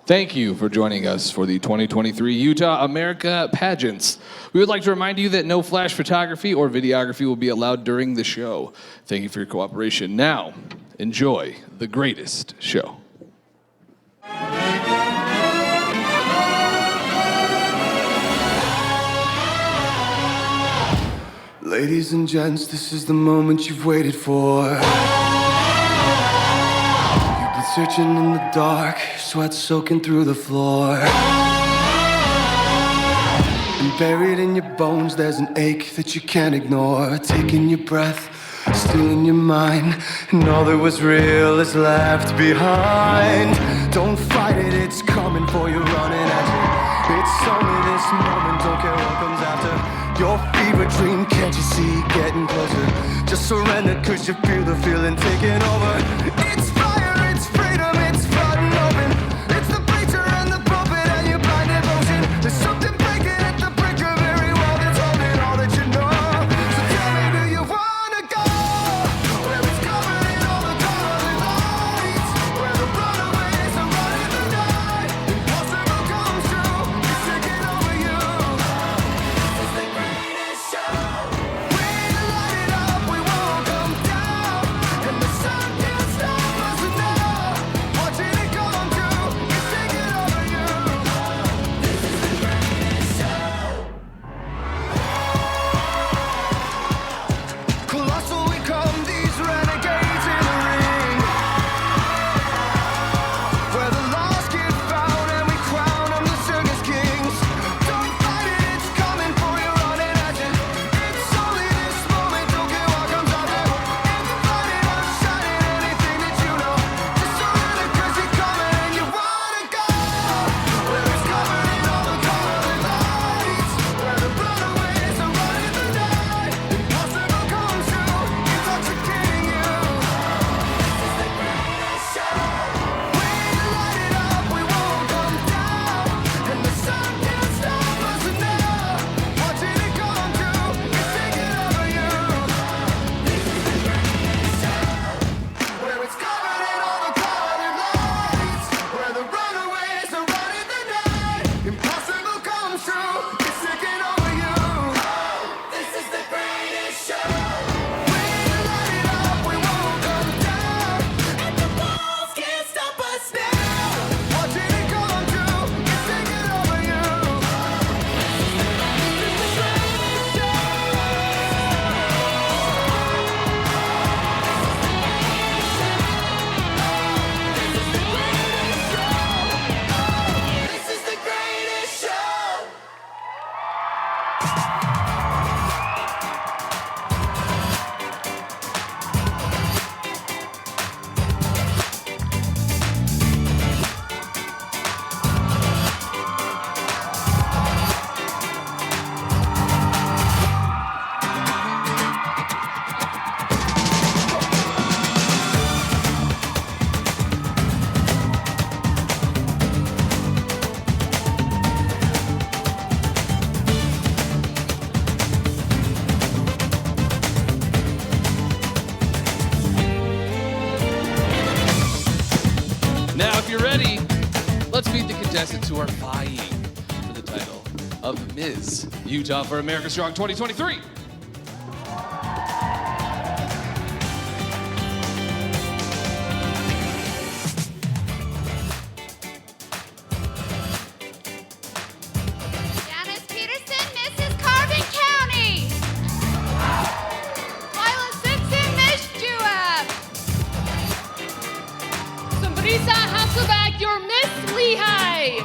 Thank you for joining us for the 2023 Utah America Pageants. We would like to remind you that no flash photography or videography will be allowed during the show. Thank you for your cooperation. Now, enjoy the greatest show. Ladies and gents, this is the moment you've waited for. You've been searching in the dark, sweat soaking through the floor. And buried in your bones, there's an ache that you can't ignore. Taking your breath, stealing your mind, and all that was real is left behind. Don't fight it, it's coming for you, running at you. It's only this moment, don't care what comes after. Your fever dream, can't you see, getting closer? Just surrender, cause you feel the feeling taking over. It's fire, it's freedom, it's flooding open. It's the preacher and the pulpit and your blind devotion. There's something breaking at the brink of every wall that's holding all that you know. So tell me, do you wanna go where it's covered in all the colored lights, where the runaways are running the night? Impossible comes true, it's taking over you. This is the greatest show. We light it up, we won't come down, and the sun can't stop us now. Watching it come true, it's taking over you. This is the greatest show. Colossal we come, these renegades in the ring, where the lost get found and we crown them the circus kings. Don't fight it, it's coming for you, running at you. It's only this moment, don't care what comes after. It's lighting up, shining anything that you know. Just surrender, cause you're coming and you wanna go where it's covered in all the colored lights, where the runaways are running the night. Impossible comes true, intoxicating you. This is the greatest show. We light it up, we won't come down, and the sun can't stop us now. Watching it come true, it's taking over you. This is the greatest show, where it's covered in all the colored lights, where the runaways are running the night. Impossible comes true, it's taking over you. This is the greatest show. We light it up, we won't come down, and the walls can't stop us now. Watching it come true, it's taking over you. This is the greatest show. This is the greatest show. Now, if you're ready, let's meet the contestants who are vying for the title of Ms. Utah for America Strong 2023. Janice Peterson, Mrs. Carbon County. Lila Simpson, Miss Jewett. Sabrisa Hasselbeck, your Miss Lehigh.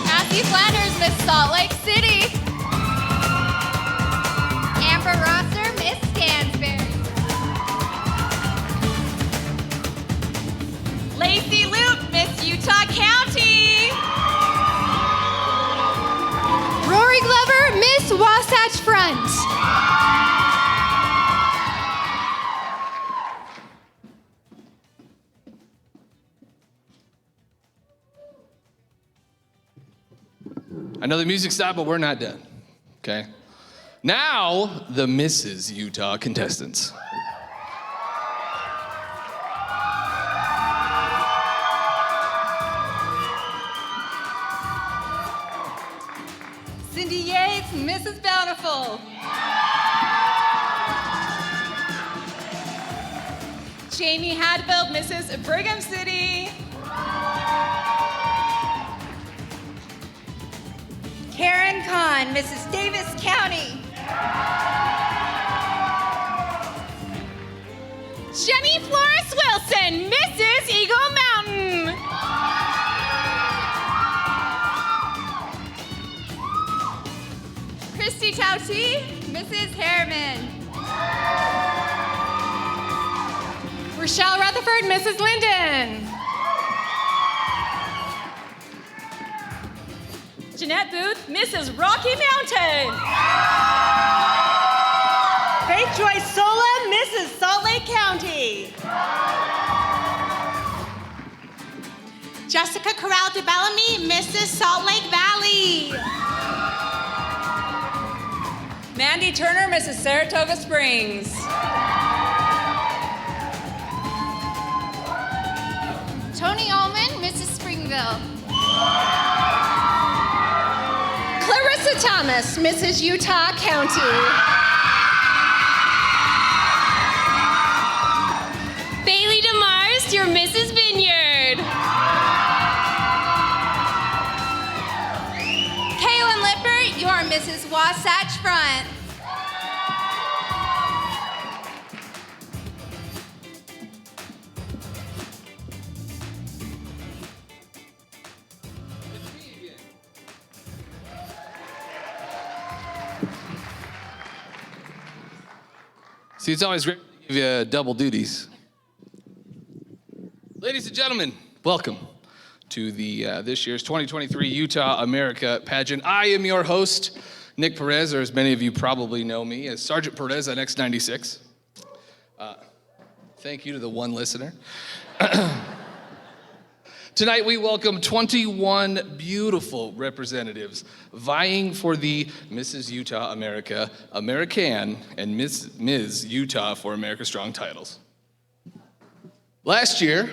Cassie Flanders, Miss Salt Lake City. Amber Rosser, Miss Stansbury. Lacey Loop, Miss Utah County. Rory Glover, Miss Wasatch Front. I know the music stopped, but we're not done, okay? Now, the Mrs. Utah contestants. Cindy Yates, Mrs. Bountiful. Jamie Hadfield, Mrs. Brigham City. Karen Kahn, Mrs. Davis County. Jenny Flores Wilson, Mrs. Eagle Mountain. Christy Tauti, Mrs. Harriman. Rochelle Rutherford, Mrs. Linden. Jeanette Booth, Mrs. Rocky Mountain. Faith Joyce Sola, Mrs. Salt Lake County. Jessica Corral de Bellamy, Mrs. Salt Lake Valley. Mandy Turner, Mrs. Saratoga Springs. Tony Allman, Mrs. Springville. Clarissa Thomas, Mrs. Utah County. Bailey DeMars, your Mrs. Vineyard. Kaylin Lippert, your Mrs. Wasatch Front. See, it's always great to give you double duties. Ladies and gentlemen, welcome to the this year's 2023 Utah America Pageant. I am your host, Nick Perez, or as many of you probably know me as Sergeant Perez on X96. Thank you to the one listener. Tonight we welcome 21 beautiful representatives vying for the Mrs. Utah America, American, and Ms. Utah for America Strong titles. Last year,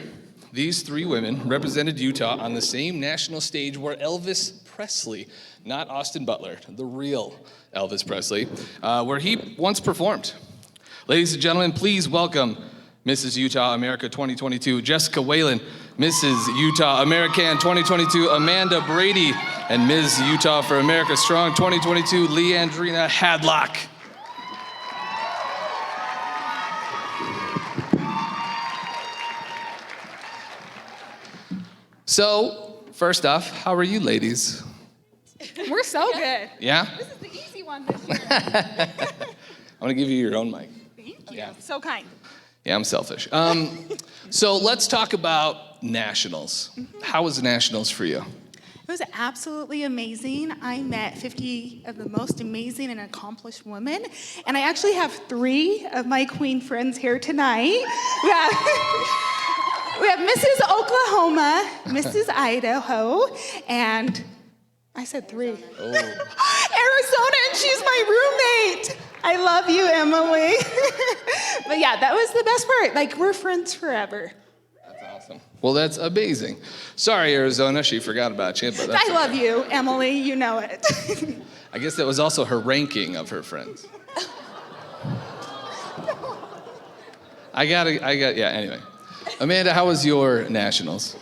these three women represented Utah on the same national stage where Elvis Presley, not Austin Butler, the real Elvis Presley, where he once performed. Ladies and gentlemen, please welcome Mrs. Utah America 2022, Jessica Whalen, Mrs. Utah American 2022, Amanda Brady, and Ms. Utah for America Strong 2022, Leandrina Hadlock. So, first off, how are you ladies? We're so good. Yeah? This is the easy one this year. I'm gonna give you your own mic. Thank you. Yeah. So kind. Yeah, I'm selfish. So let's talk about nationals. How was nationals for you? It was absolutely amazing. I met 50 of the most amazing and accomplished women, and I actually have 3 of my queen friends here tonight. We have Mrs. Oklahoma, Mrs. Idaho, and I said 3. Oh. Arizona, and she's my roommate. I love you, Emily. But yeah, that was the best part. Like, we're friends forever. That's awesome. Well, that's amazing. Sorry, Arizona, she forgot about you, but that's I love you, Emily. You know it. I guess that was also her ranking of her friends. Yeah, anyway. Amanda, how was your nationals?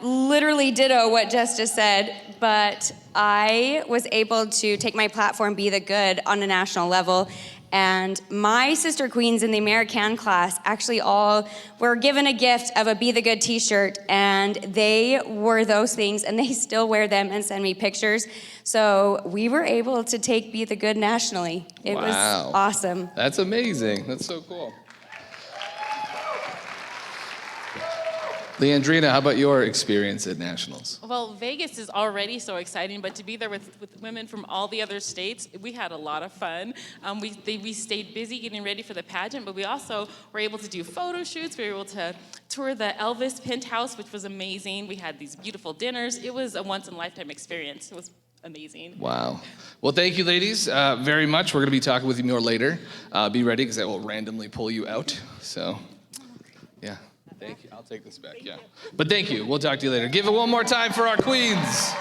Literally ditto what Jess just said, but I was able to take my platform, Be the Good, on a national level. And my sister queens in the American class actually all were given a gift of a Be the Good t-shirt, and they wore those things, and they still wear them and send me pictures. So we were able to take Be the Good nationally. It was awesome. That's amazing. That's so cool. Leandrina, how about your experience at nationals? Well, Vegas is already so exciting, but to be there with women from all the other states, we had a lot of fun. We stayed busy getting ready for the pageant, but we also were able to do photo shoots. We were able to tour the Elvis penthouse, which was amazing. We had these beautiful dinners. It was a once-in-a-lifetime experience. It was amazing. Wow. Well, thank you, ladies, very much. We're going to be talking with you more later. Be ready, because I will randomly pull you out. So, yeah. Thank you. I'll take this back, yeah. But thank you. We'll talk to you later. Give it one more time for our queens.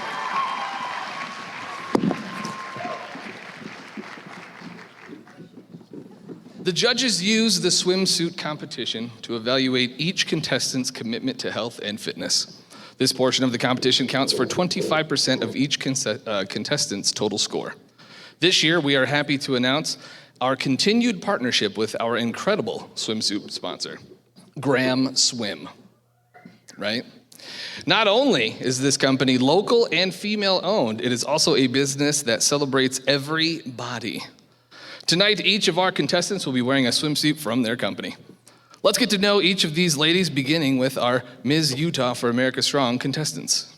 The judges use the swimsuit competition to evaluate each contestant's commitment to health and fitness. This portion of the competition counts for 25% of each contestant's total score. This year, we are happy to announce our continued partnership with our incredible swimsuit sponsor, Graham Swim, right? Not only is this company local and female owned, it is also a business that celebrates every body. Tonight, each of our contestants will be wearing a swimsuit from their company. Let's get to know each of these ladies, beginning with our Ms. Utah for America Strong contestants.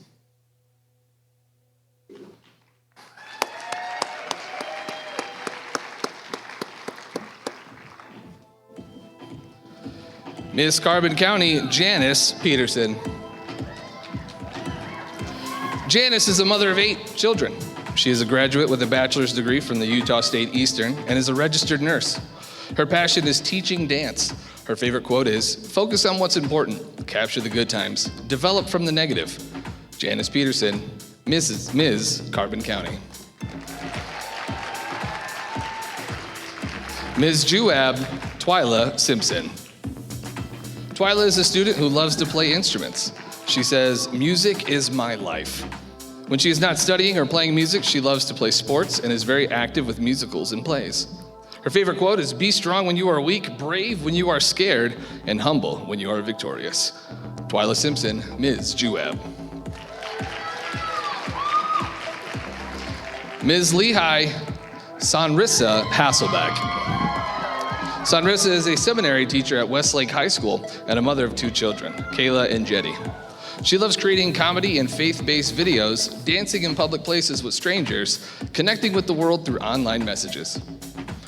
Miss Carbon County, Janice Peterson. Janice is a mother of 8 children. She is a graduate with a bachelor's degree from the Utah State Eastern and is a registered nurse. Her passion is teaching dance. Her favorite quote is, "Focus on what's important, capture the good times, develop from the negative." Janice Peterson, Ms. Carbon County. Ms. Juab Twyla Simpson. Twyla is a student who loves to play instruments. She says, "Music is my life." When she is not studying or playing music, she loves to play sports and is very active with musicals and plays. Her favorite quote is, "Be strong when you are weak, brave when you are scared, and humble when you are victorious." Twyla Simpson, Ms. Juab. Ms. Lehigh Sonrissa Hasselbeck. Sonrissa is a seminary teacher at Westlake High School and a mother of 2 children, Kayla and Jetty. She loves creating comedy and faith-based videos, dancing in public places with strangers, connecting with the world through online messages.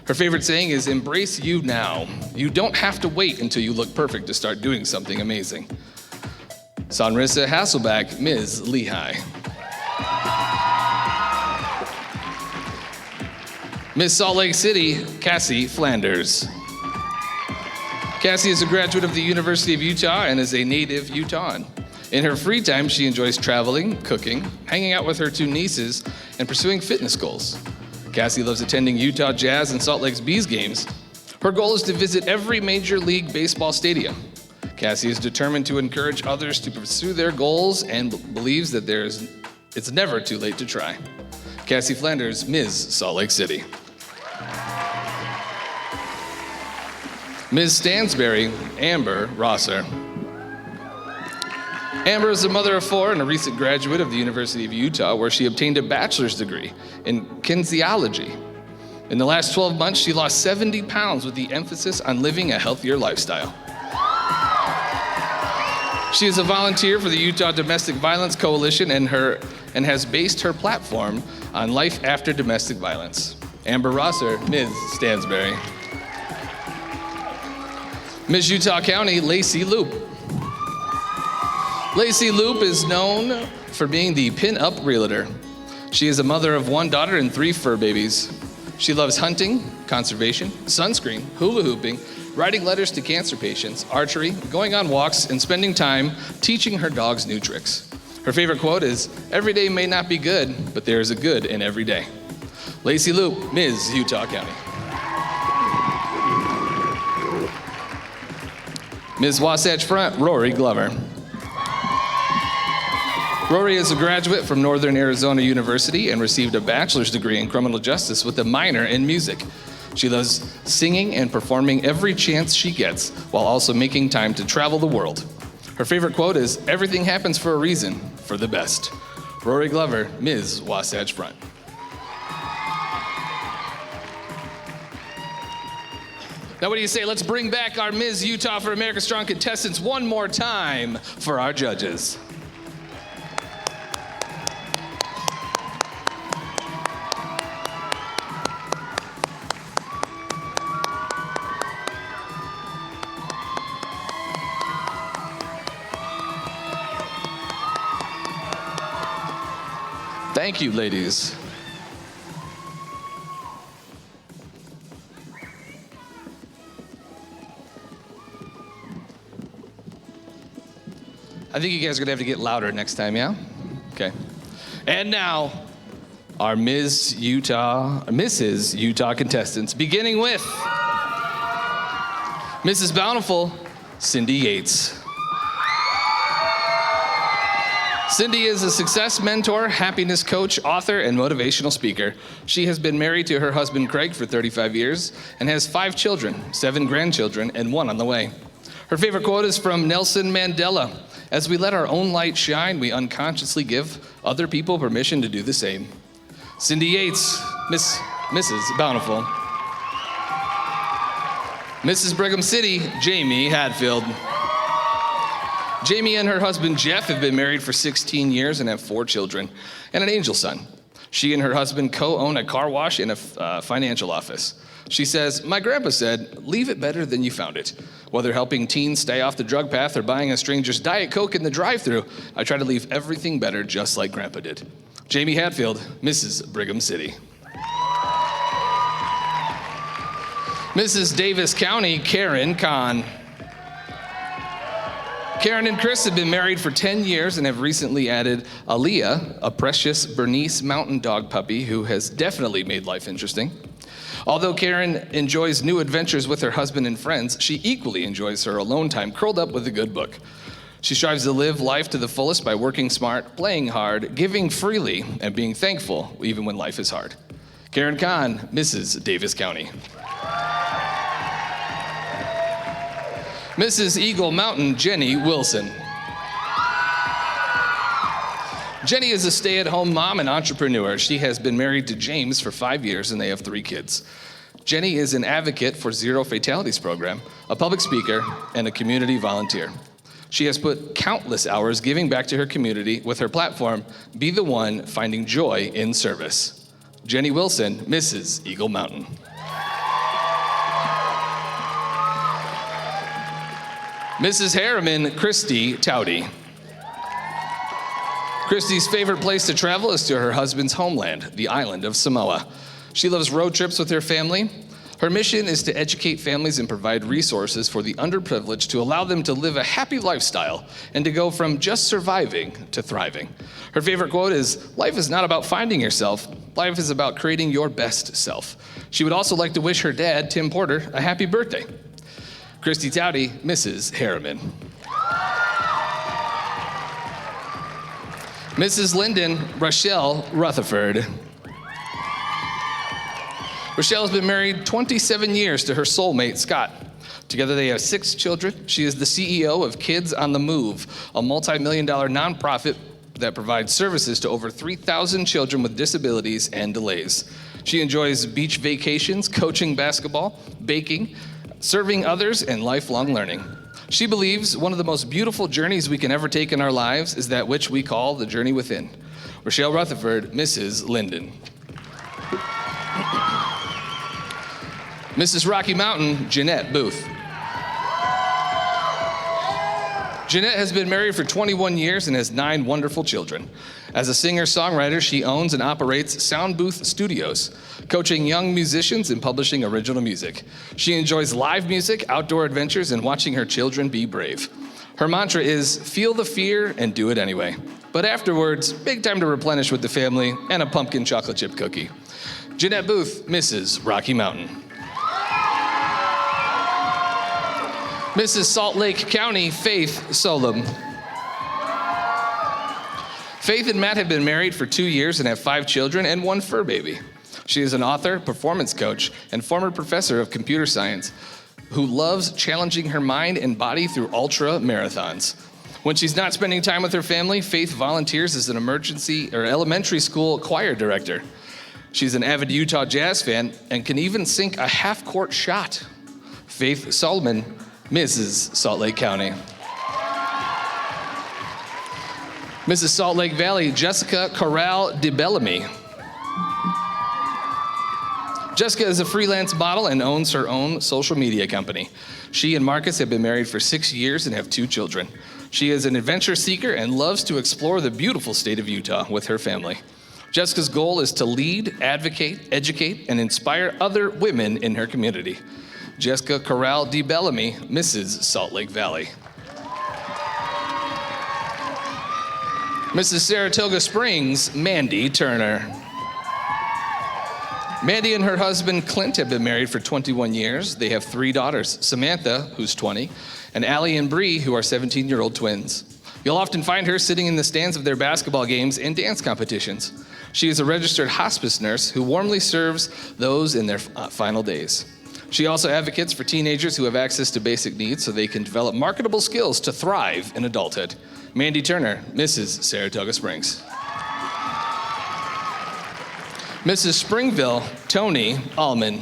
Her favorite saying is, "Embrace you now. You don't have to wait until you look perfect to start doing something amazing." Sonrissa Hasselbeck, Ms. Lehigh. Miss Salt Lake City, Cassie Flanders. Cassie is a graduate of the University of Utah and is a native Utahn. In her free time, she enjoys traveling, cooking, hanging out with her 2 nieces, and pursuing fitness goals. Cassie loves attending Utah Jazz and Salt Lake's Bees games. Her goal is to visit every Major League Baseball stadium. Cassie is determined to encourage others to pursue their goals and believes that it's never too late to try. Cassie Flanders, Ms. Salt Lake City. Ms. Stansberry, Amber Rosser. Amber is a mother of 4 and a recent graduate of the University of Utah, where she obtained a bachelor's degree in kinesiology. In the last 12 months, she lost 70 pounds with the emphasis on living a healthier lifestyle. She is a volunteer for the Utah Domestic Violence Coalition and has based her platform on life after domestic violence. Amber Rosser, Ms. Stansberry. Ms. Utah County, Lacey Loop. Lacey Loop is known for being the pin-up realtor. She is a mother of 1 daughter and 3 fur babies. She loves hunting, conservation, sunscreen, hula hooping, writing letters to cancer patients, archery, going on walks, and spending time teaching her dogs new tricks. Her favorite quote is, "Every day may not be good, but there is a good in every day." Lacey Loop, Ms. Utah County. Ms. Wasatch Front, Rory Glover. Rory is a graduate from Northern Arizona University and received a bachelor's degree in criminal justice with a minor in music. She loves singing and performing every chance she gets, while also making time to travel the world. Her favorite quote is, "Everything happens for a reason, for the best." Rory Glover, Ms. Wasatch Front. Now what do you say? Let's bring back our Ms. Utah for America Strong contestants one more time for our judges. Thank you, ladies. I think you guys are gonna have to get louder next time, yeah? Okay. And now, our Mrs. Utah contestants, beginning with Mrs. Bountiful, Cindy Yates. Cindy is a success mentor, happiness coach, author, and motivational speaker. She has been married to her husband Craig for 35 years and has 5 children, 7 grandchildren, and 1 on the way. Her favorite quote is from Nelson Mandela: "As we let our own light shine, we unconsciously give other people permission to do the same." Cindy Yates, Mrs. Bountiful. Mrs. Brigham City, Jamie Hadfield. Jamie and her husband Jeff have been married for 16 years and have 4 children and an angel son. She and her husband co-own a car wash and a financial office. She says, "My grandpa said, leave it better than you found it. Whether helping teens stay off the drug path or buying a stranger's Diet Coke in the drive-thru, I try to leave everything better just like grandpa did." Jamie Hadfield, Mrs. Brigham City. Mrs. Davis County, Karen Kahn. Karen and Chris have been married for 10 years and have recently added Aaliyah, a precious Bernese mountain dog puppy who has definitely made life interesting. Although Karen enjoys new adventures with her husband and friends, she equally enjoys her alone time curled up with a good book. She strives to live life to the fullest by working smart, playing hard, giving freely, and being thankful even when life is hard. Karen Kahn, Mrs. Davis County. Mrs. Eagle Mountain, Jenny Wilson. Jenny is a stay-at-home mom and entrepreneur. She has been married to James for 5 years and they have 3 kids. Jenny is an advocate for Zero Fatalities program, a public speaker, and a community volunteer. She has put countless hours giving back to her community with her platform, Be the One, Finding Joy in Service. Jenny Wilson, Mrs. Eagle Mountain. Mrs. Harriman, Christy Towdy. Christy's favorite place to travel is to her husband's homeland, the island of Samoa. She loves road trips with her family. Her mission is to educate families and provide resources for the underprivileged to allow them to live a happy lifestyle and to go from just surviving to thriving. Her favorite quote is, "Life is not about finding yourself. Life is about creating your best self." She would also like to wish her dad, Tim Porter, a happy birthday. Christy Towdy, Mrs. Harriman. Mrs. Linden, Rochelle Rutherford. Rochelle has been married 27 years to her soulmate, Scott. Together they have 6 children. She is the CEO of Kids on the Move, a multi-million-dollar nonprofit that provides services to over 3,000 children with disabilities and delays. She enjoys beach vacations, coaching basketball, baking, serving others, and lifelong learning. She believes one of the most beautiful journeys we can ever take in our lives is that which we call the journey within. Rochelle Rutherford, Mrs. Linden. Mrs. Rocky Mountain, Jeanette Booth. Jeanette has been married for 21 years and has 9 wonderful children. As a singer-songwriter, she owns and operates Sound Booth Studios, coaching young musicians and publishing original music. She enjoys live music, outdoor adventures, and watching her children be brave. Her mantra is, feel the fear and do it anyway. But afterwards, big time to replenish with the family and a pumpkin chocolate chip cookie. Jeanette Booth, Mrs. Rocky Mountain. Mrs. Salt Lake County, Faith Solom. Faith and Matt have been married for 2 years and have 5 children and 1 fur baby. She is an author, performance coach, and former professor of computer science who loves challenging her mind and body through ultra marathons. When she's not spending time with her family, Faith volunteers as an elementary school choir director. She's an avid Utah Jazz fan and can even sink a half-court shot. Faith Solomon, Mrs. Salt Lake County. Mrs. Salt Lake Valley, Jessica Corral de Bellamy. Jessica is a freelance model and owns her own social media company. She and Marcus have been married for 6 years and have 2 children. She is an adventure seeker and loves to explore the beautiful state of Utah with her family. Jessica's goal is to lead, advocate, educate, and inspire other women in her community. Jessica Corral de Bellamy, Mrs. Salt Lake Valley. Mrs. Saratoga Springs, Mandy Turner. Mandy and her husband Clint have been married for 21 years. They have 3 daughters, Samantha, who's 20, and Allie and Bree, who are 17-year-old twins. You'll often find her sitting in the stands of their basketball games and dance competitions. She is a registered hospice nurse who warmly serves those in their final days. She also advocates for teenagers who have access to basic needs so they can develop marketable skills to thrive in adulthood. Mandy Turner, Mrs. Saratoga Springs. Mrs. Springville, Tony Allman.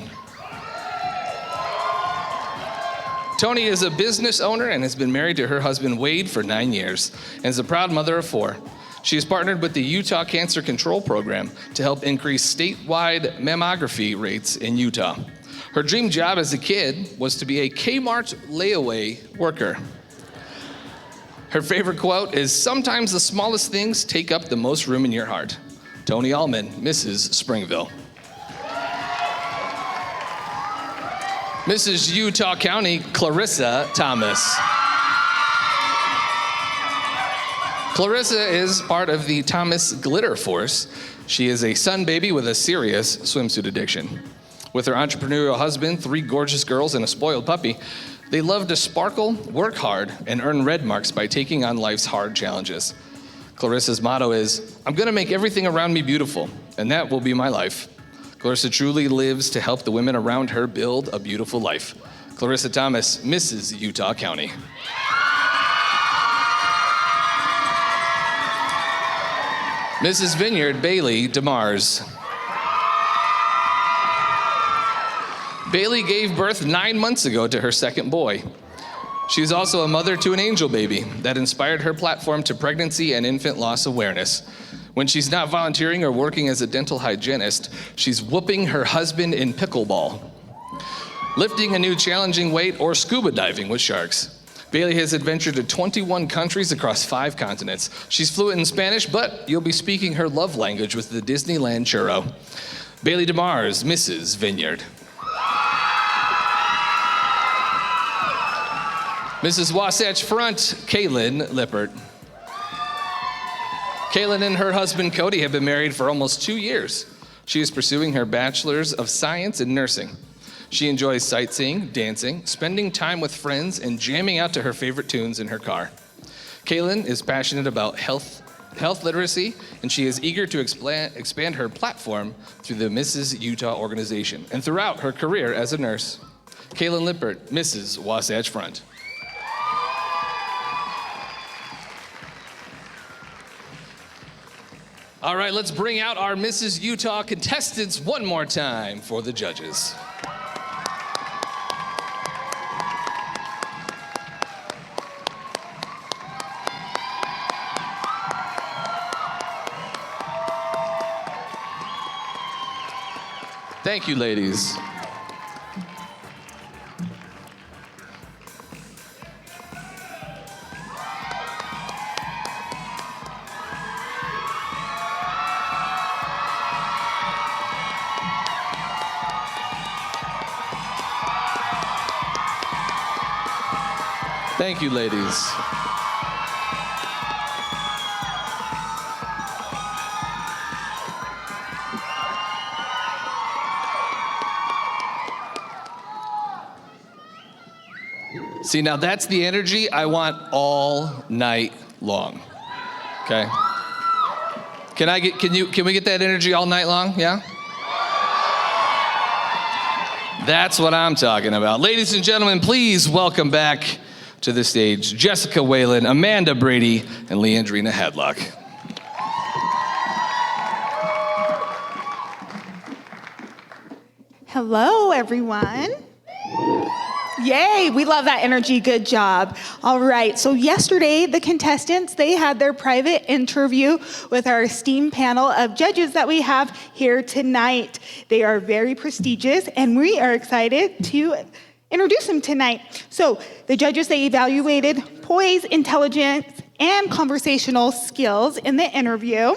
Tony is a business owner and has been married to her husband Wade for 9 years and is a proud mother of 4. She has partnered with the Utah Cancer Control Program to help increase statewide mammography rates in Utah. Her dream job as a kid was to be a Kmart layaway worker. Her favorite quote is, "Sometimes the smallest things take up the most room in your heart." Tony Allman, Mrs. Springville. Mrs. Utah County, Clarissa Thomas. Clarissa is part of the Thomas Glitter Force. She is a sun baby with a serious swimsuit addiction. With her entrepreneurial husband, 3 gorgeous girls, and a spoiled puppy, they love to sparkle, work hard, and earn red marks by taking on life's hard challenges. Clarissa's motto is, "I'm gonna make everything around me beautiful, and that will be my life." Clarissa truly lives to help the women around her build a beautiful life. Clarissa Thomas, Mrs. Utah County. Mrs. Vineyard, Bailey DeMars. Bailey gave birth 9 months ago to her second boy. She is also a mother to an angel baby that inspired her platform to pregnancy and infant loss awareness. When she's not volunteering or working as a dental hygienist, she's whooping her husband in pickleball, lifting a new challenging weight, or scuba diving with sharks. Bailey has adventured to 21 countries across 5 continents. She's fluent in Spanish, but you'll be speaking her love language with the Disneyland churro. Bailey DeMars, Mrs. Vineyard. Mrs. Wasatch Front, Kaylin Lippert. Kaylin and her husband Cody have been married for almost 2 years. She is pursuing her Bachelor's of Science in Nursing. She enjoys sightseeing, dancing, spending time with friends, and jamming out to her favorite tunes in her car. Kaylin is passionate about health literacy, and she is eager to expand her platform through the Mrs. Utah organization and throughout her career as a nurse. Kaylin Lippert, Mrs. Wasatch Front. All right, let's bring out our Mrs. Utah contestants one more time for the judges. Thank you, ladies. Thank you, ladies. See, now that's the energy I want all night long. Okay? Can we get that energy all night long? Yeah? That's what I'm talking about. Ladies and gentlemen, please welcome back to the stage Jessica Whalen, Amanda Brady, and Leandrina Hadlock. Hello, everyone. Yay, we love that energy. Good job. All right, so yesterday, the contestants, they had their private interview with our esteemed panel of judges that we have here tonight. They are very prestigious, and we are excited to introduce them tonight. So the judges, they evaluated poise, intelligence, and conversational skills in the interview.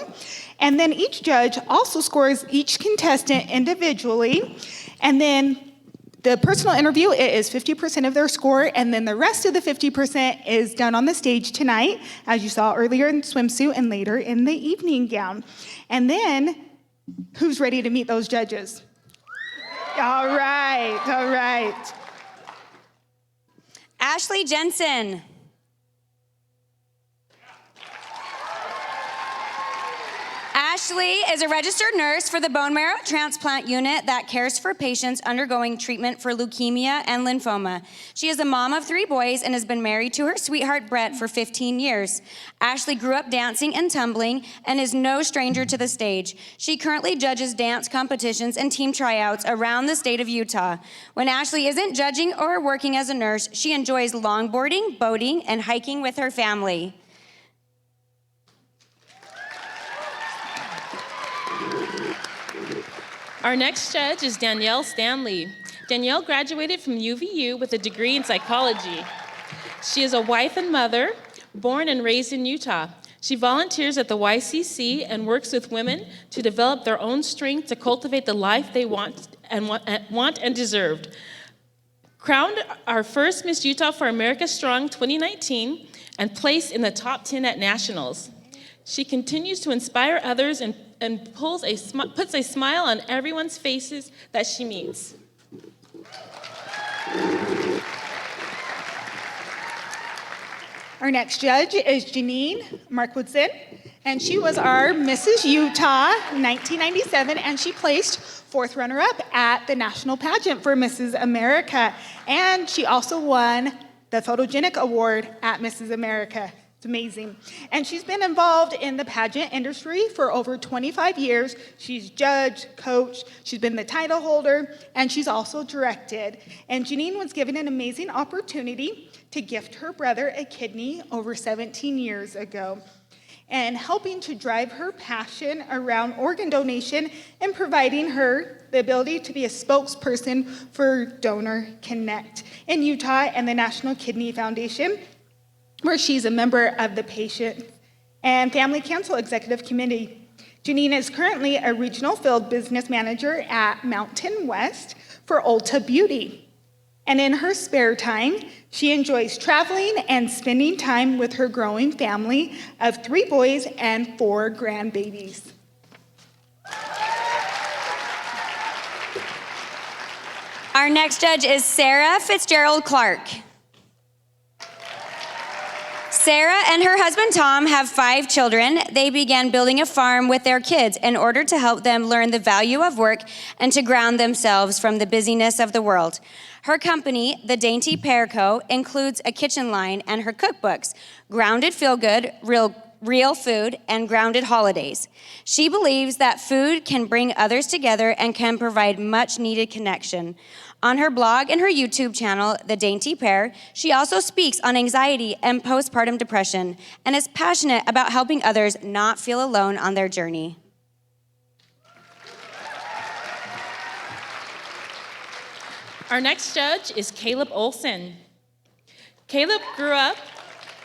And then each judge also scores each contestant individually. And then the personal interview, it is 50% of their score, and then the rest of the 50% is done on the stage tonight, as you saw earlier in swimsuit and later in the evening gown. And then, who's ready to meet those judges? All right, all right. Ashley Jensen. Ashley is a registered nurse for the bone marrow transplant unit that cares for patients undergoing treatment for leukemia and lymphoma. She is a mom of 3 boys and has been married to her sweetheart Brett for 15 years. Ashley grew up dancing and tumbling and is no stranger to the stage. She currently judges dance competitions and team tryouts around the state of Utah. When Ashley isn't judging or working as a nurse, she enjoys longboarding, boating, and hiking with her family. Our next judge is Danielle Stanley. Danielle graduated from UVU with a degree in psychology. She is a wife and mother, born and raised in Utah. She volunteers at the YCC and works with women to develop their own strength to cultivate the life they want and deserved. Crowned our first Miss Utah for America Strong 2019 and placed in the top 10 at nationals. She continues to inspire others and puts a smile on everyone's faces that she meets. Our next judge is Janine Markwoodson, and she was our Mrs. Utah 1997, and she placed 4th runner-up at the national pageant for Mrs. America, and she also won the Photogenic Award at Mrs. America. It's amazing. And she's been involved in the pageant industry for over 25 years. She's judged, coached, she's been the title holder, and she's also directed. And Janine was given an amazing opportunity to gift her brother a kidney over 17 years ago, and helping to drive her passion around organ donation and providing her the ability to be a spokesperson for Donor Connect in Utah and the National Kidney Foundation, where she's a member of the Pageants and Family Council Executive Committee. Janine is currently a regional field business manager at Mountain West for Ulta Beauty. And in her spare time, she enjoys traveling and spending time with her growing family of 3 boys and 4 grandbabies. Our next judge is Sarah Fitzgerald Clark. Sarah and her husband Tom have 5 children. They began building a farm with their kids in order to help them learn the value of work and to ground themselves from the busyness of the world. Her company, The Dainty Pear Co., includes a kitchen line and her cookbooks, Grounded Feel Good, Real Food, and Grounded Holidays. She believes that food can bring others together and can provide much needed connection. On her blog and her YouTube channel, The Dainty Pear, she also speaks on anxiety and postpartum depression and is passionate about helping others not feel alone on their journey. Our next judge is Caleb Olson. Caleb grew up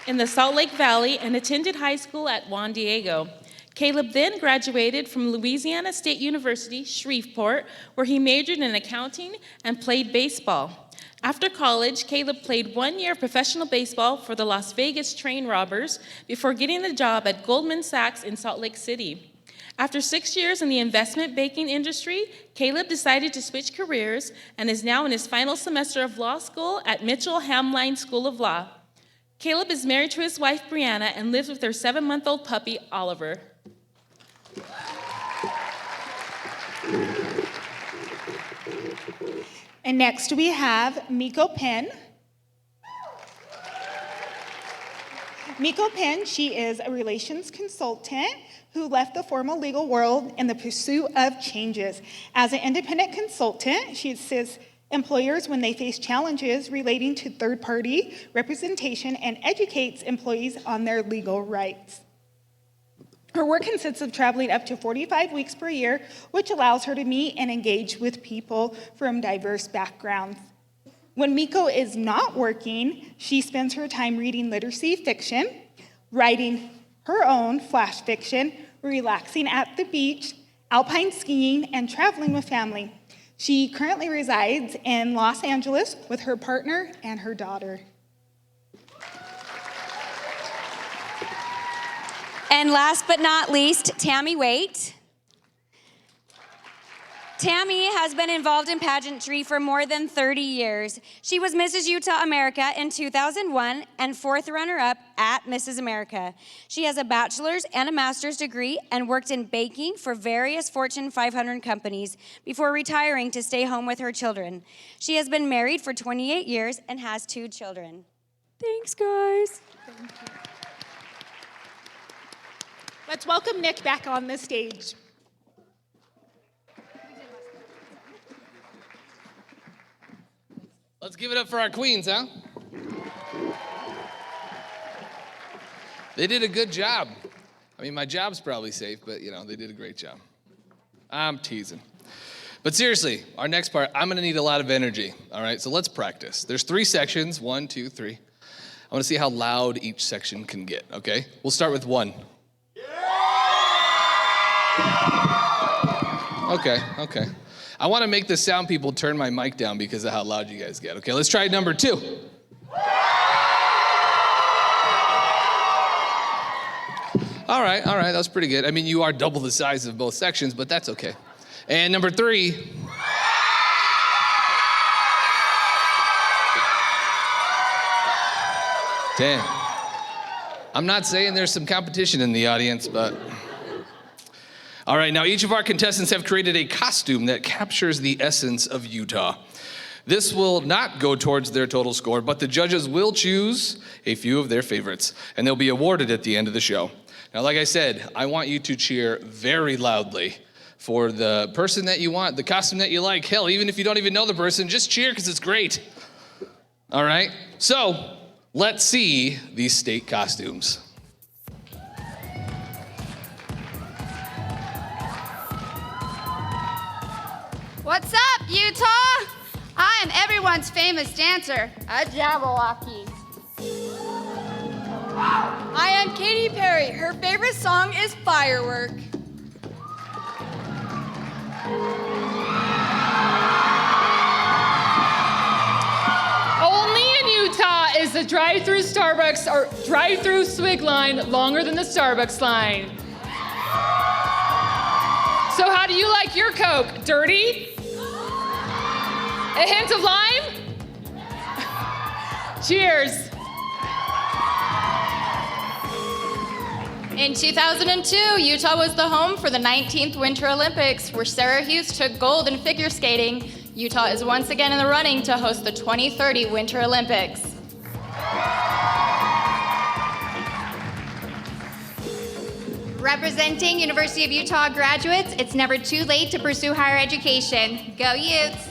in the Salt Lake Valley and attended high school at Juan Diego. Caleb then graduated from Louisiana State University, Shreveport, where he majored in accounting and played baseball. After college, Caleb played 1 year of professional baseball for the Las Vegas Train Robbers before getting the job at Goldman Sachs in Salt Lake City. After 6 years in the investment banking industry, Caleb decided to switch careers and is now in his final semester of law school at Mitchell Hamline School of Law. Caleb is married to his wife, Brianna, and lives with their 7-month-old puppy, Oliver. And next we have Miko Penn. Miko Penn, she is a relations consultant who left the formal legal world in the pursuit of changes. As an independent consultant, she assists employers when they face challenges relating to third-party representation and educates employees on their legal rights. Her work consists of traveling up to 45 weeks per year, which allows her to meet and engage with people from diverse backgrounds. When Miko is not working, she spends her time reading literacy fiction, writing her own flash fiction, relaxing at the beach, alpine skiing, and traveling with family. She currently resides in Los Angeles with her partner and her daughter. And last but not least, Tammy Waite. Tammy has been involved in pageantry for more than 30 years. She was Mrs. Utah America in 2001 and 4th runner-up at Mrs. America. She has a bachelor's and a master's degree and worked in baking for various Fortune 500 companies before retiring to stay home with her children. She has been married for 28 years and has 2 children. Thanks, guys. Let's welcome Nick back on the stage. Let's give it up for our queens, huh? They did a good job. I mean, my job's probably safe, but they did a great job. I'm teasing. But seriously, our next part, I'm gonna need a lot of energy, all right? So let's practice. There's 3 sections, 1, 2, 3. I wanna see how loud each section can get, okay? We'll start with 1. Okay. I wanna make the sound people turn my mic down because of how loud you guys get. Okay, let's try number 2. All right, that's pretty good. I mean, you are double the size of both sections, but that's okay. And number 3. Damn. I'm not saying there's some competition in the audience, but... All right, now each of our contestants have created a costume that captures the essence of Utah. This will not go towards their total score, but the judges will choose a few of their favorites, and they'll be awarded at the end of the show. Now, like I said, I want you to cheer very loudly for the person that you want, the costume that you like. Hell, even if you don't even know the person, just cheer because it's great. All right, so let's see these state costumes. What's up, Utah? I am everyone's famous dancer, a Jabberwocky. I am Katy Perry. Her favorite song is Firework. Only in Utah is the drive-through Starbucks or drive-through swig line longer than the Starbucks line. So how do you like your Coke? Dirty? A hint of lime? Cheers. In 2002, Utah was the home for the 19th Winter Olympics, where Sarah Hughes took gold in figure skating. Utah is once again in the running to host the 2030 Winter Olympics. Representing University of Utah graduates, it's never too late to pursue higher education. Go Utes!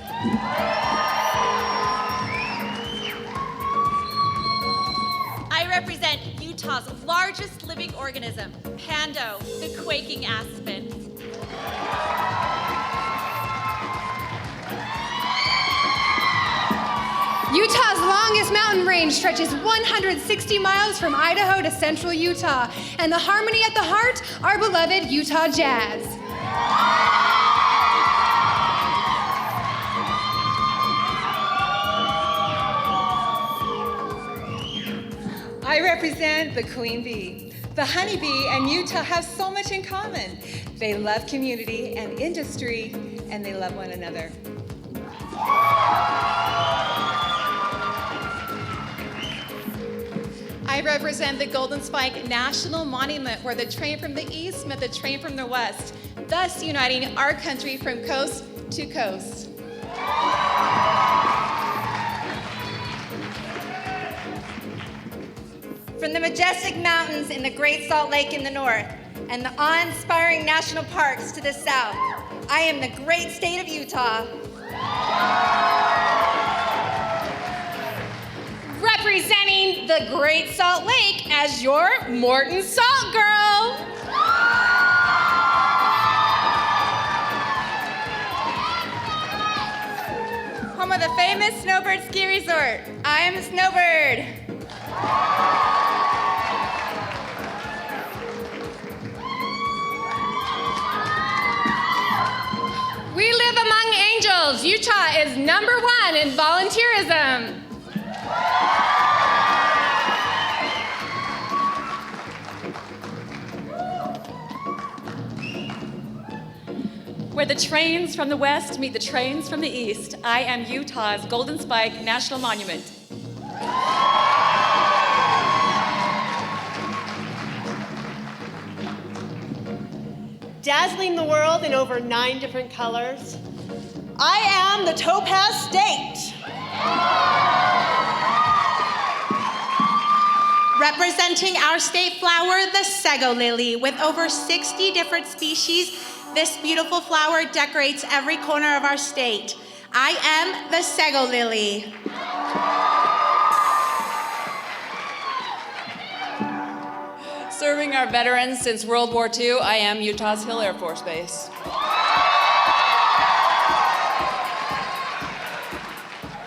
I represent Utah's largest living organism, Pando, the quaking aspen. Utah's longest mountain range stretches 160 miles from Idaho to central Utah, and the harmony at the heart, our beloved Utah Jazz. I represent the queen bee. The honeybee and Utah have so much in common. They love community and industry, and they love one another. I represent the Golden Spike National Monument, where the train from the east met the train from the west, thus uniting our country from coast to coast. From the majestic mountains in the Great Salt Lake in the north and the awe-inspiring national parks to the south, I am the great state of Utah. Representing the Great Salt Lake as your Morton Salt Girl. Home of the famous Snowbird Ski Resort, I am a snowbird. We live among angels. Utah is #1 in volunteerism. where the trains from the west meet the trains from the east. I am Utah's Golden Spike National Monument. Dazzling the world in over 9 different colors, I am the Topaz State. Representing our state flower, the sago lily, with over 60 different species, this beautiful flower decorates every corner of our state. I am the sago lily. Serving our veterans since World War II, I am Utah's Hill Air Force Base.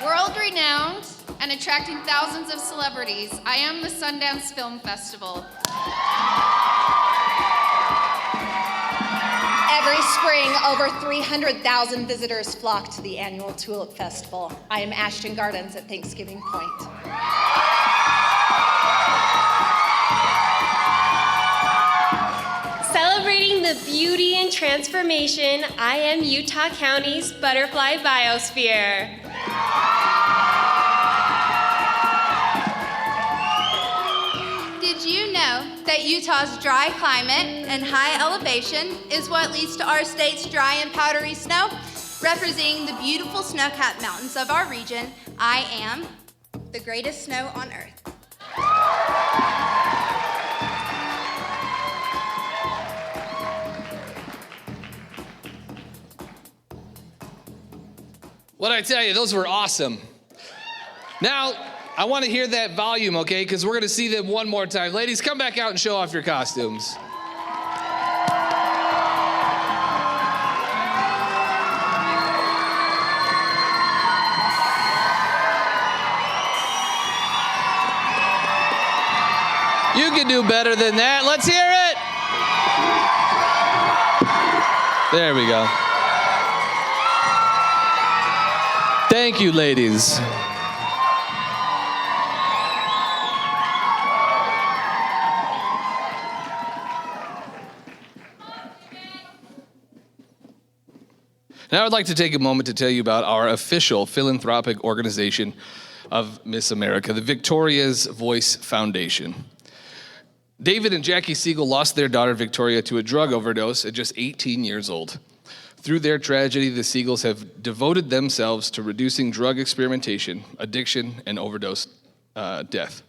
World renowned and attracting thousands of celebrities, I am the Sundance Film Festival. Every spring, over 300,000 visitors flock to the annual Tulip Festival. I am Ashton Gardens at Thanksgiving Point. Celebrating the beauty and transformation, I am Utah County's Butterfly Biosphere. Did you know that Utah's dry climate and high elevation is what leads to our state's dry and powdery snow? Representing the beautiful snow-capped mountains of our region, I am the greatest snow on earth. What'd I tell you? Those were awesome. Now, I want to hear that volume, okay? Because we're going to see them one more time. Ladies, come back out and show off your costumes. You can do better than that. Let's hear it. There we go. Thank you, ladies. Now I'd like to take a moment to tell you about our official philanthropic organization of Miss America, the Victoria's Voice Foundation. David and Jackie Siegel lost their daughter Victoria to a drug overdose at just 18 years old. Through their tragedy, the Siegels have devoted themselves to reducing drug experimentation, addiction, and overdose death.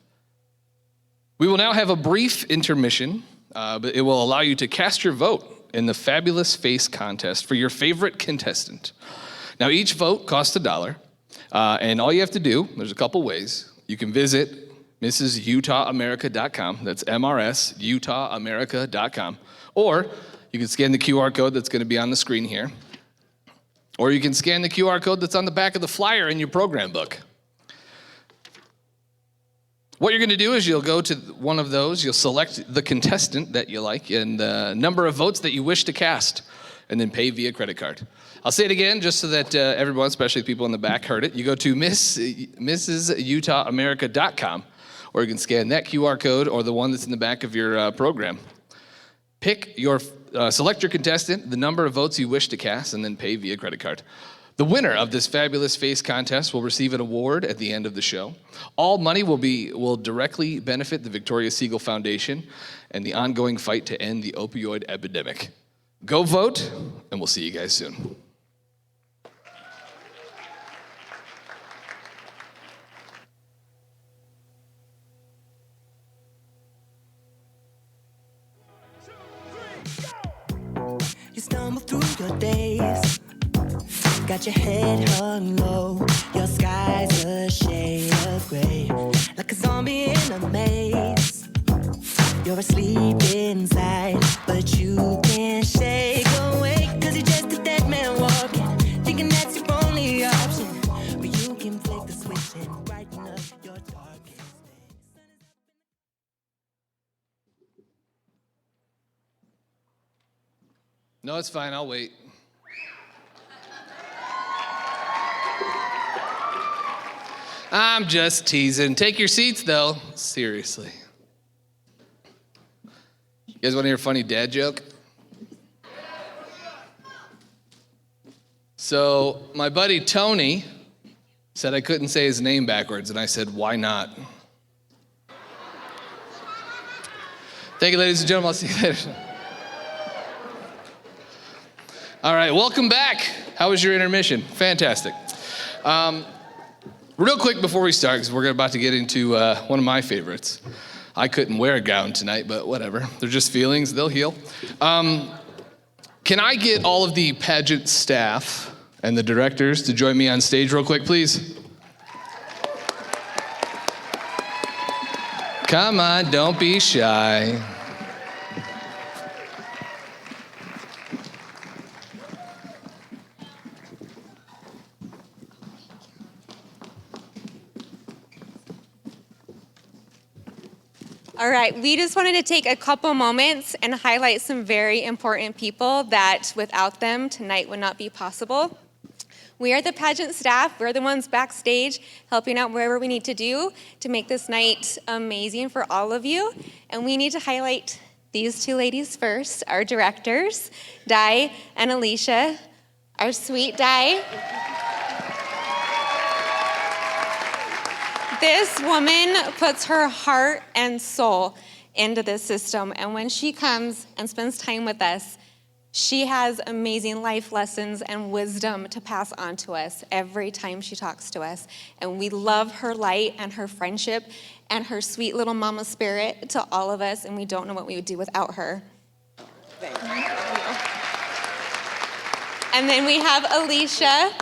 We will now have a brief intermission, but it will allow you to cast your vote in the Fabulous Face contest for your favorite contestant. Now, each vote costs $1, and all you have to do, there's a couple ways. You can visit MrsUtahAmerica.com, that's MrsUtahAmerica.com, or you can scan the QR code that's going to be on the screen here, or you can scan the QR code that's on the back of the flyer in your program book. What you're going to do is you'll go to one of those, you'll select the contestant that you like and the number of votes that you wish to cast, and then pay via credit card. I'll say it again just so that everyone, especially people in the back, heard it. You go to MrsUtahAmerica.com, or you can scan that QR code or the one that's in the back of your program. Select your contestant, the number of votes you wish to cast, and then pay via credit card. The winner of this Fabulous Face contest will receive an award at the end of the show. All money will directly benefit the Victoria Siegel Foundation and the ongoing fight to end the opioid epidemic. Go vote, and we'll see you guys soon. You stumble through your days, got your head hung low, your sky's a shade of gray, like a zombie in a maze. You're asleep inside, but you can't shake awake, 'cause you're just a dead man walking, thinking that's your only option, but you can flick the switch and brighten up your darkest days. No, it's fine, I'll wait. I'm just teasing. Take your seats, though. Seriously. You guys want to hear a funny dad joke? So my buddy Tony said I couldn't say his name backwards, and I said, why not? Thank you, ladies and gentlemen. I'll see you later. All right, welcome back. How was your intermission? Fantastic. Real quick before we start, because we're about to get into one of my favorites. I couldn't wear a gown tonight, but whatever. They're just feelings, they'll heal. Can I get all of the pageant staff and the directors to join me on stage real quick, please? Come on, don't be shy. All right, we just wanted to take a couple moments and highlight some very important people that without them, tonight would not be possible. We are the pageant staff. We're the ones backstage helping out wherever we need to do to make this night amazing for all of you. And we need to highlight these two ladies first, our directors, Di and Alicia, our sweet Di. This woman puts her heart and soul into this system, and when she comes and spends time with us, she has amazing life lessons and wisdom to pass on to us every time she talks to us. And we love her light and her friendship and her sweet little mama spirit to all of us, and we don't know what we would do without her. And then we have Alicia,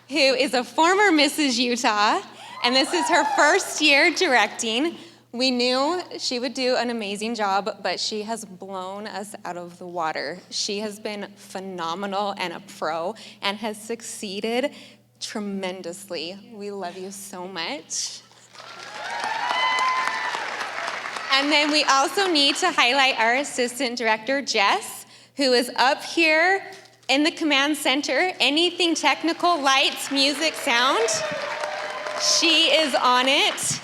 who is a former Mrs. Utah, and this is her first year directing. We knew she would do an amazing job, but she has blown us out of the water. She has been phenomenal and a pro and has succeeded tremendously. We love you so much. And then we also need to highlight our assistant director, Jess, who is up here in the command center. Anything technical, lights, music, sound, she is on it.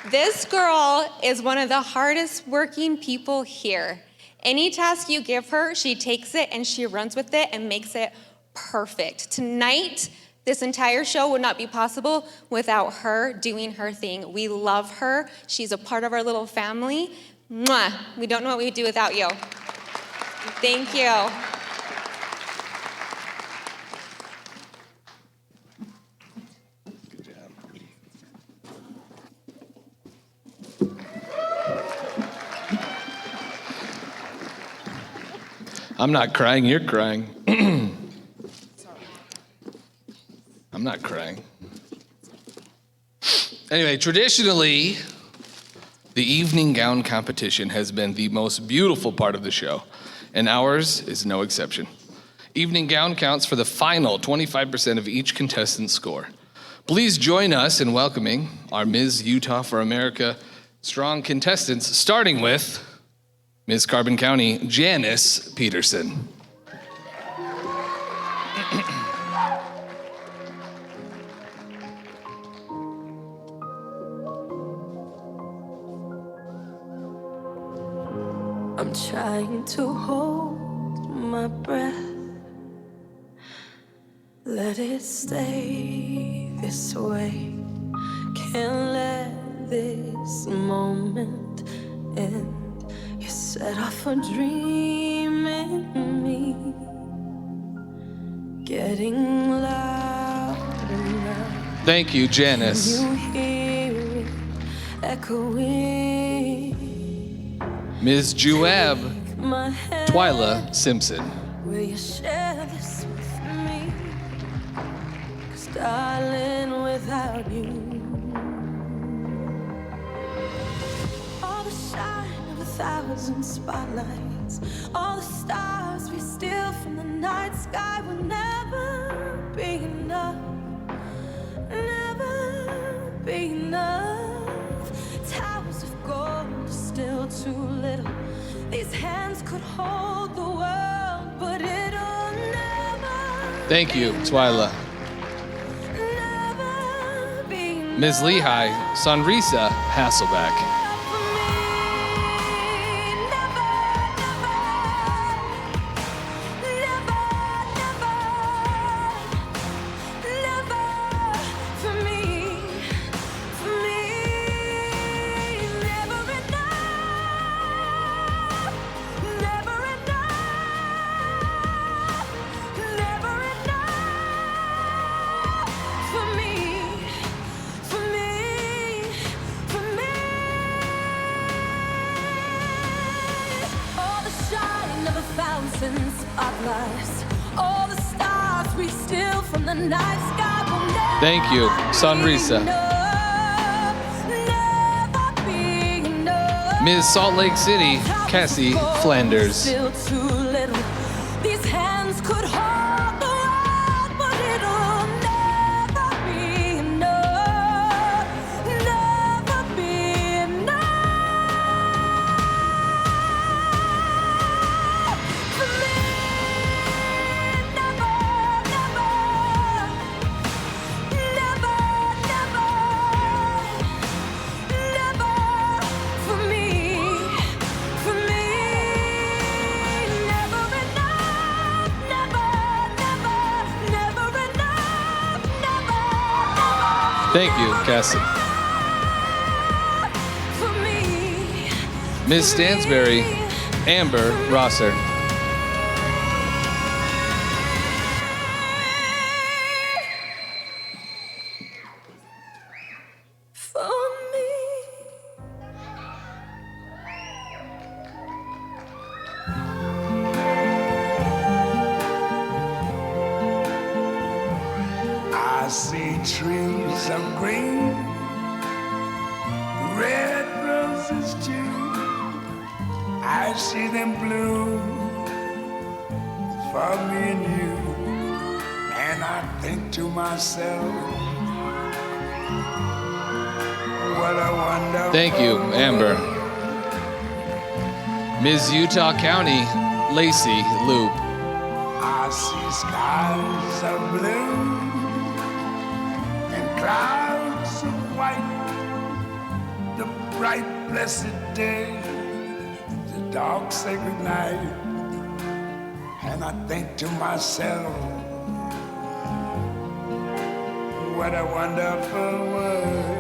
This girl is one of the hardest working people here. Any task you give her, she takes it and she runs with it and makes it perfect. Tonight, this entire show would not be possible without her doing her thing. We love her. She's a part of our little family. Mwah. We don't know what we would do without you. Thank you. I'm not crying, you're crying. I'm not crying. Anyway, traditionally, the evening gown competition has been the most beautiful part of the show, and ours is no exception. Evening gown counts for the final 25% of each contestant's score. Please join us in welcoming our Ms. Utah for America strong contestants, starting with Ms. Carbon County, Janice Peterson. I'm trying to hold my breath, let it stay this way. Can't let this moment end. You set off a dream in me, getting louder now. Thank you, Janice. You hear it echoing. Ms. Juab My head, Twyla Simpson. will you share this with me? 'Cause darling, without you, all the shine of 1,000 spotlights, all the stars we steal from the night sky will never be enough, never be enough. Towers of gold are still too little. These hands could hold the world, but it'll never. Thank you, Twyla. Ms. Lehigh Sonrisa Hasselback. nothing spotlights. All the stars we steal from the night sky will never Thank you, Sonrisa. Ms. Salt Lake City, Cassie Flanders. Still too little. These hands could hold the world, but it'll never be enough. Never be enough for me. Never, never, never, never, never for me. For me, never enough, never, never, never enough, never, Thank you, Cassie. for me. Ms. Stansberry, Amber Rosser. For me. I see trees of green, red roses too. I see them bloom for me and you. And I think to myself, what a wonderful Thank you, Amber. Ms. Utah County, Lacey Loop. I see skies of blue and clouds of white, the bright blessed day, the dark sacred night, and I think to myself, what a wonderful world.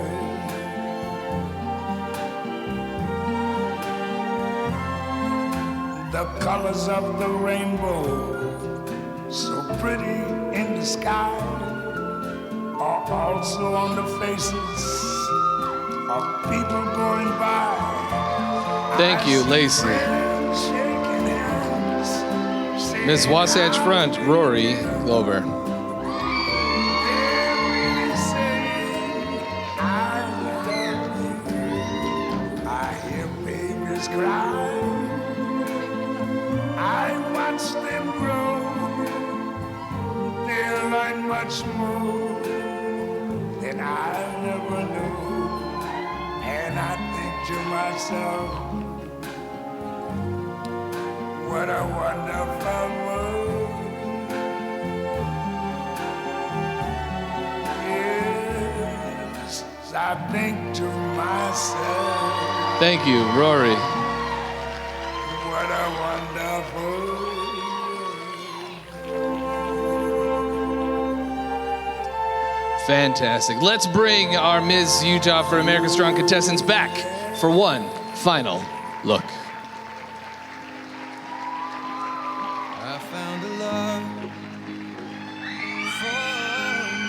The colors of the rainbow, so pretty in the sky, are also on the faces of people going by. Thank you, Lacey. Shaking hands, Ms. Wasatch Front, Rory Glover. I love you. I hear babies cry. I watch them grow. They'll learn much more than I never knew. And I think to myself, what a wonderful world. Yes, I think to myself, Thank you, Rory. what a wonderful Fantastic. Let's bring our Ms. Utah for America Strong contestants back for one final look. I found a love for me.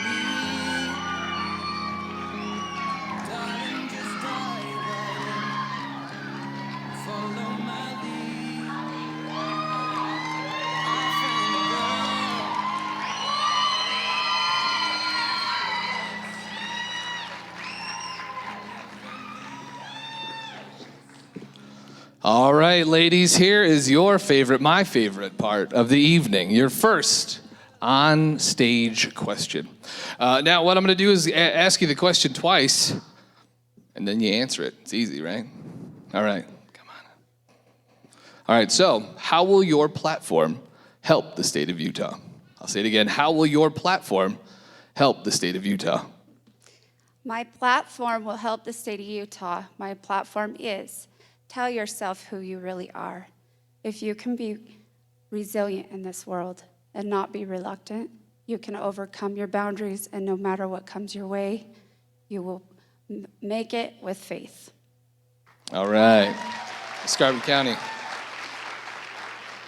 Darling, just dive right in. Follow my lead. I found a girl. All right, ladies, here is your favorite, my favorite part of the evening, your first on stage question. Now, what I'm going to do is ask you the question twice, and then you answer it. It's easy, right? All right, come on. All right, so how will your platform help the state of Utah? I'll say it again. How will your platform help the state of Utah? My platform will help the state of Utah. My platform is tell yourself who you really are. If you can be resilient in this world and not be reluctant, you can overcome your boundaries, and no matter what comes your way, you will make it with faith. All right, Scarlet County.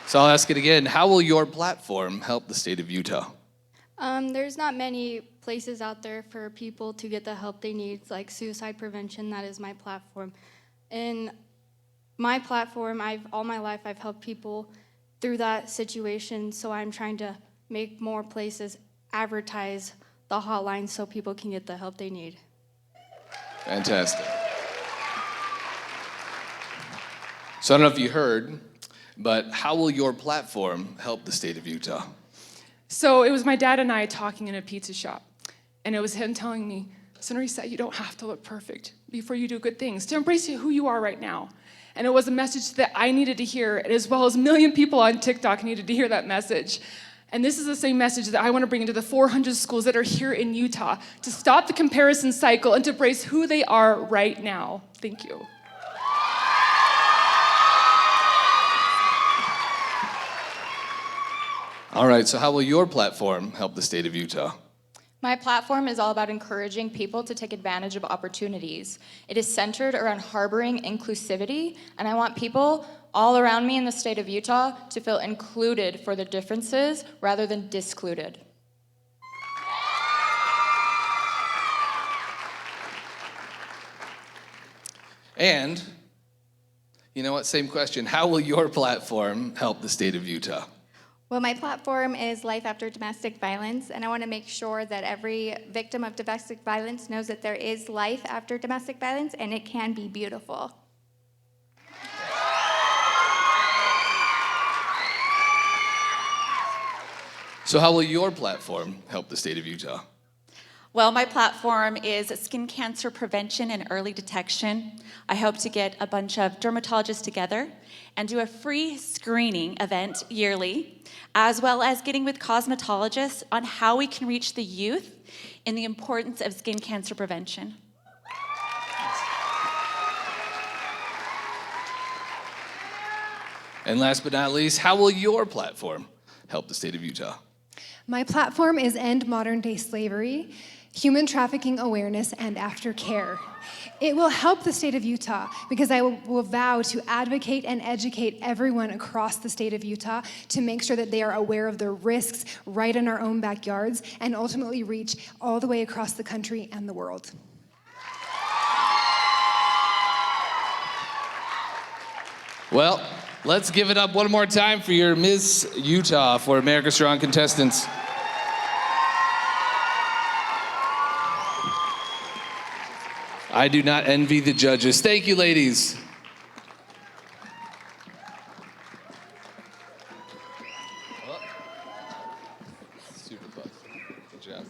So I'll ask it again. How will your platform help the state of Utah? There's not many places out there for people to get the help they need, like suicide prevention. That is my platform. In my platform, all my life I've helped people through that situation, so I'm trying to make more places advertise the hotline so people can get the help they need. Fantastic. So I don't know if you heard, but how will your platform help the state of Utah? So it was my dad and I talking in a pizza shop, and it was him telling me, Sonorisa, you don't have to look perfect before you do good things, to embrace who you are right now. And it was a message that I needed to hear, as well as a million people on TikTok needed to hear that message. And this is the same message that I want to bring into the 400 schools that are here in Utah, to stop the comparison cycle and to embrace who they are right now. Thank you. All right, so how will your platform help the state of Utah? My platform is all about encouraging people to take advantage of opportunities. It is centered around harboring inclusivity, and I want people all around me in the state of Utah to feel included for their differences rather than discluded. And, you know what, same question. How will your platform help the state of Utah? Well, my platform is Life After Domestic Violence, and I want to make sure that every victim of domestic violence knows that there is life after domestic violence, and it can be beautiful. So how will your platform help the state of Utah? Well, my platform is skin cancer prevention and early detection. I hope to get a bunch of dermatologists together and do a free screening event yearly, as well as getting with cosmetologists on how we can reach the youth in the importance of skin cancer prevention. And last but not least, how will your platform help the state of Utah? My platform is End Modern Day Slavery, Human Trafficking Awareness, and Aftercare. It will help the state of Utah because I will vow to advocate and educate everyone across the state of Utah to make sure that they are aware of the risks right in our own backyards and ultimately reach all the way across the country and the world. Well, let's give it up one more time for your Miss Utah for America Strong contestants. I do not envy the judges. Thank you, ladies. Super close. Good job.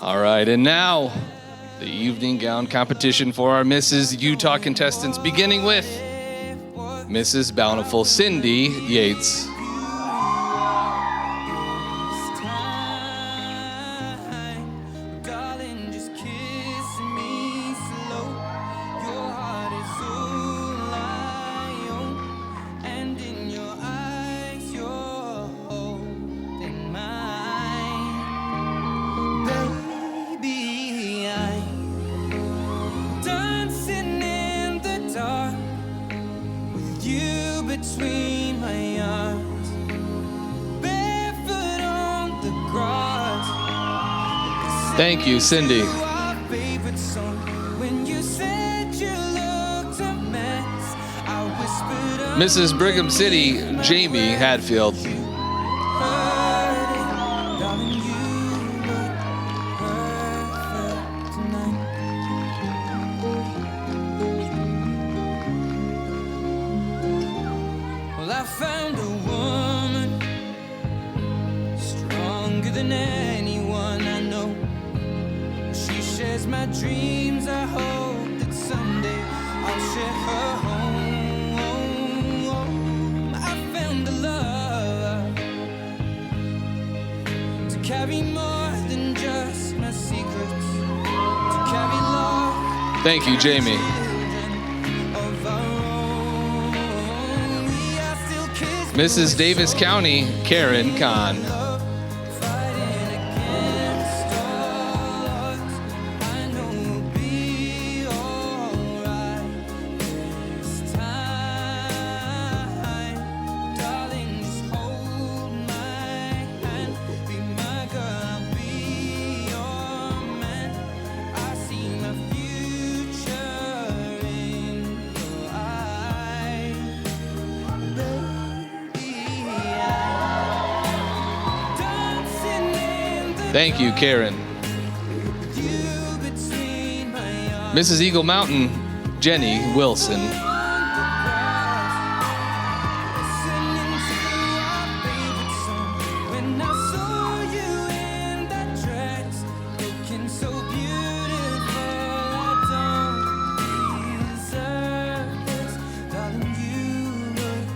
All right, and now the evening gown competition for our Mrs. Utah contestants, beginning with Mrs. Bountiful Cindy Yates. Between my arms, barefoot on the grass. Thank you, Cindy. When you said you looked a mess, I whispered Mrs. Brigham City, Jamie Hadfield. Well, I found a woman stronger than anyone I know. She shares my dreams. I hope that someday I'll share her home. I found a love to carry more than just my secrets, to carry love. Thank you, Jamie. Mrs. Davis County, Karen Kahn. Thank you, Karen. Mrs. Eagle Mountain, Jenny Wilson. When I saw you in that dress, looking so beautiful, I don't deserve this. Darling, you look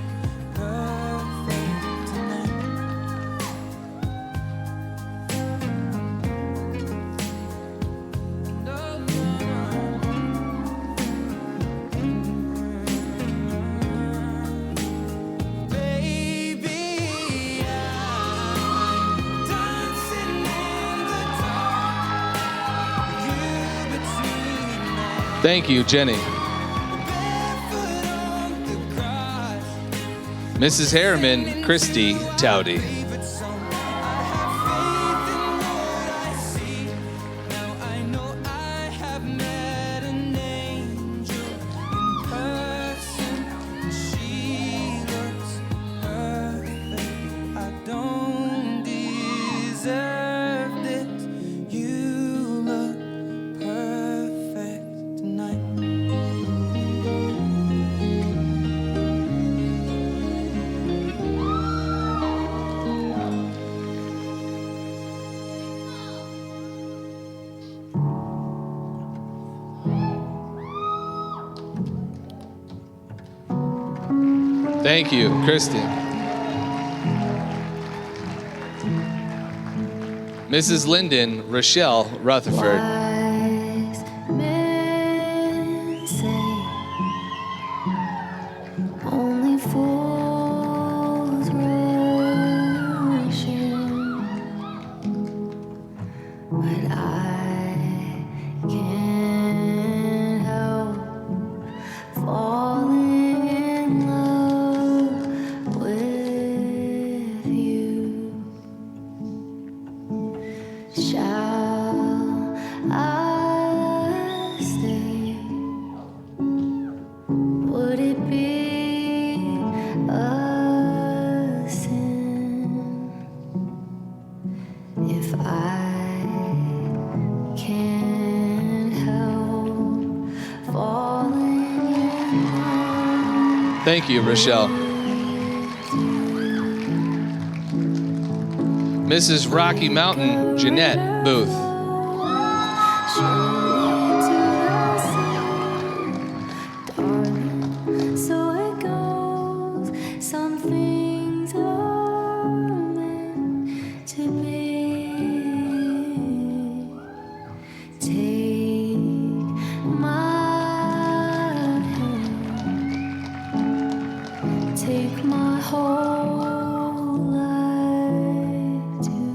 perfect tonight. Baby, I'm dancing in the dark. You between my Thank you, Jenny. barefoot on the grass. Mrs. Harriman, Christy Towdy. Favorite song. I have faith in what I see. Now I know I have met an angel in person. She looks perfect. I don't deserve this. You look perfect tonight. Thank you, Christy. Mrs. Linden, Rochelle Rutherford. Wise men say only fools rush in, but I can't help falling in love with you. Shall I stay? Would it be a sin if I can't help falling in love? Thank you, Rochelle. Mrs. Rocky Mountain, Jeanette Booth. So it goes. Some things are meant to be. Take my hand. Take my whole life too.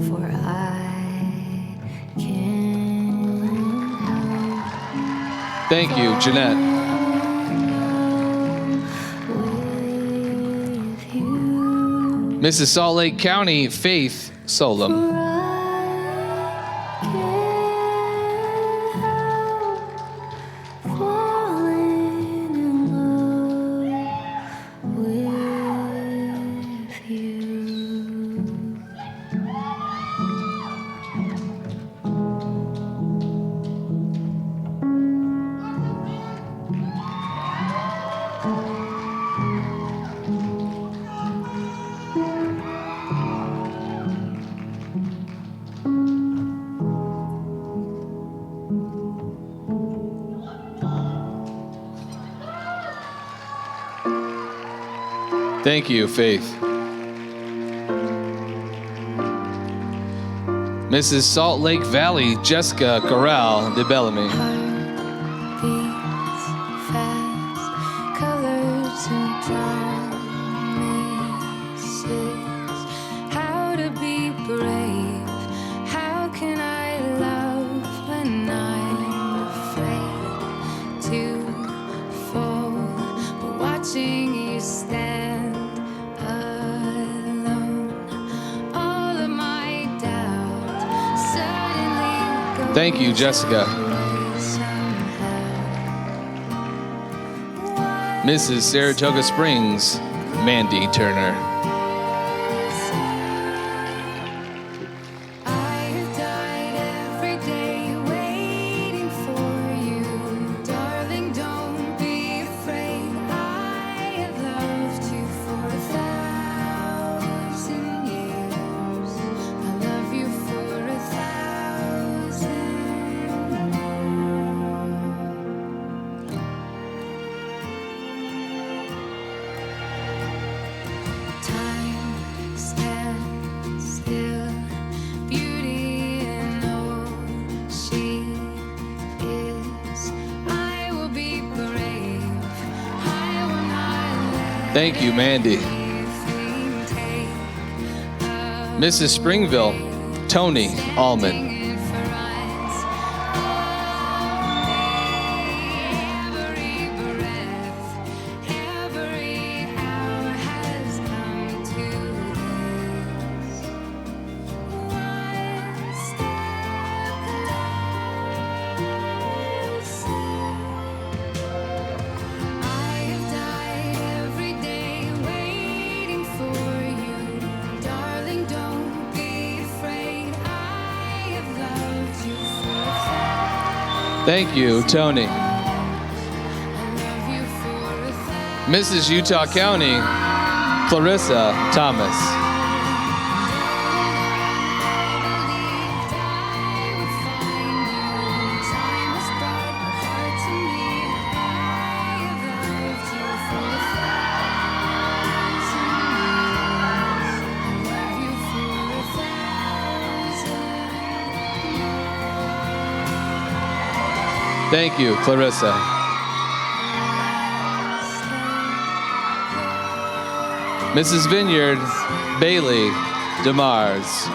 For I can't help Thank you, Jeanette. with you. Mrs. Salt Lake County, Faith Solom. Falling in love with you. Thank you, Faith. Mrs. Salt Lake Valley, Jessica Corral de Bellamy. Beats fast, colors and promises. How to be brave? How can I love when I'm afraid to fall? But watching you stand alone, all of my doubt suddenly goes. Thank you, Jessica. Mrs. Saratoga Springs, Mandy Turner. Thank you, Mandy. Mrs. Springville, Tony Allman. Thank you, Tony. Mrs. Utah County, Clarissa Thomas. Thank you, Clarissa. Mrs. Vineyard, Bailey DeMars.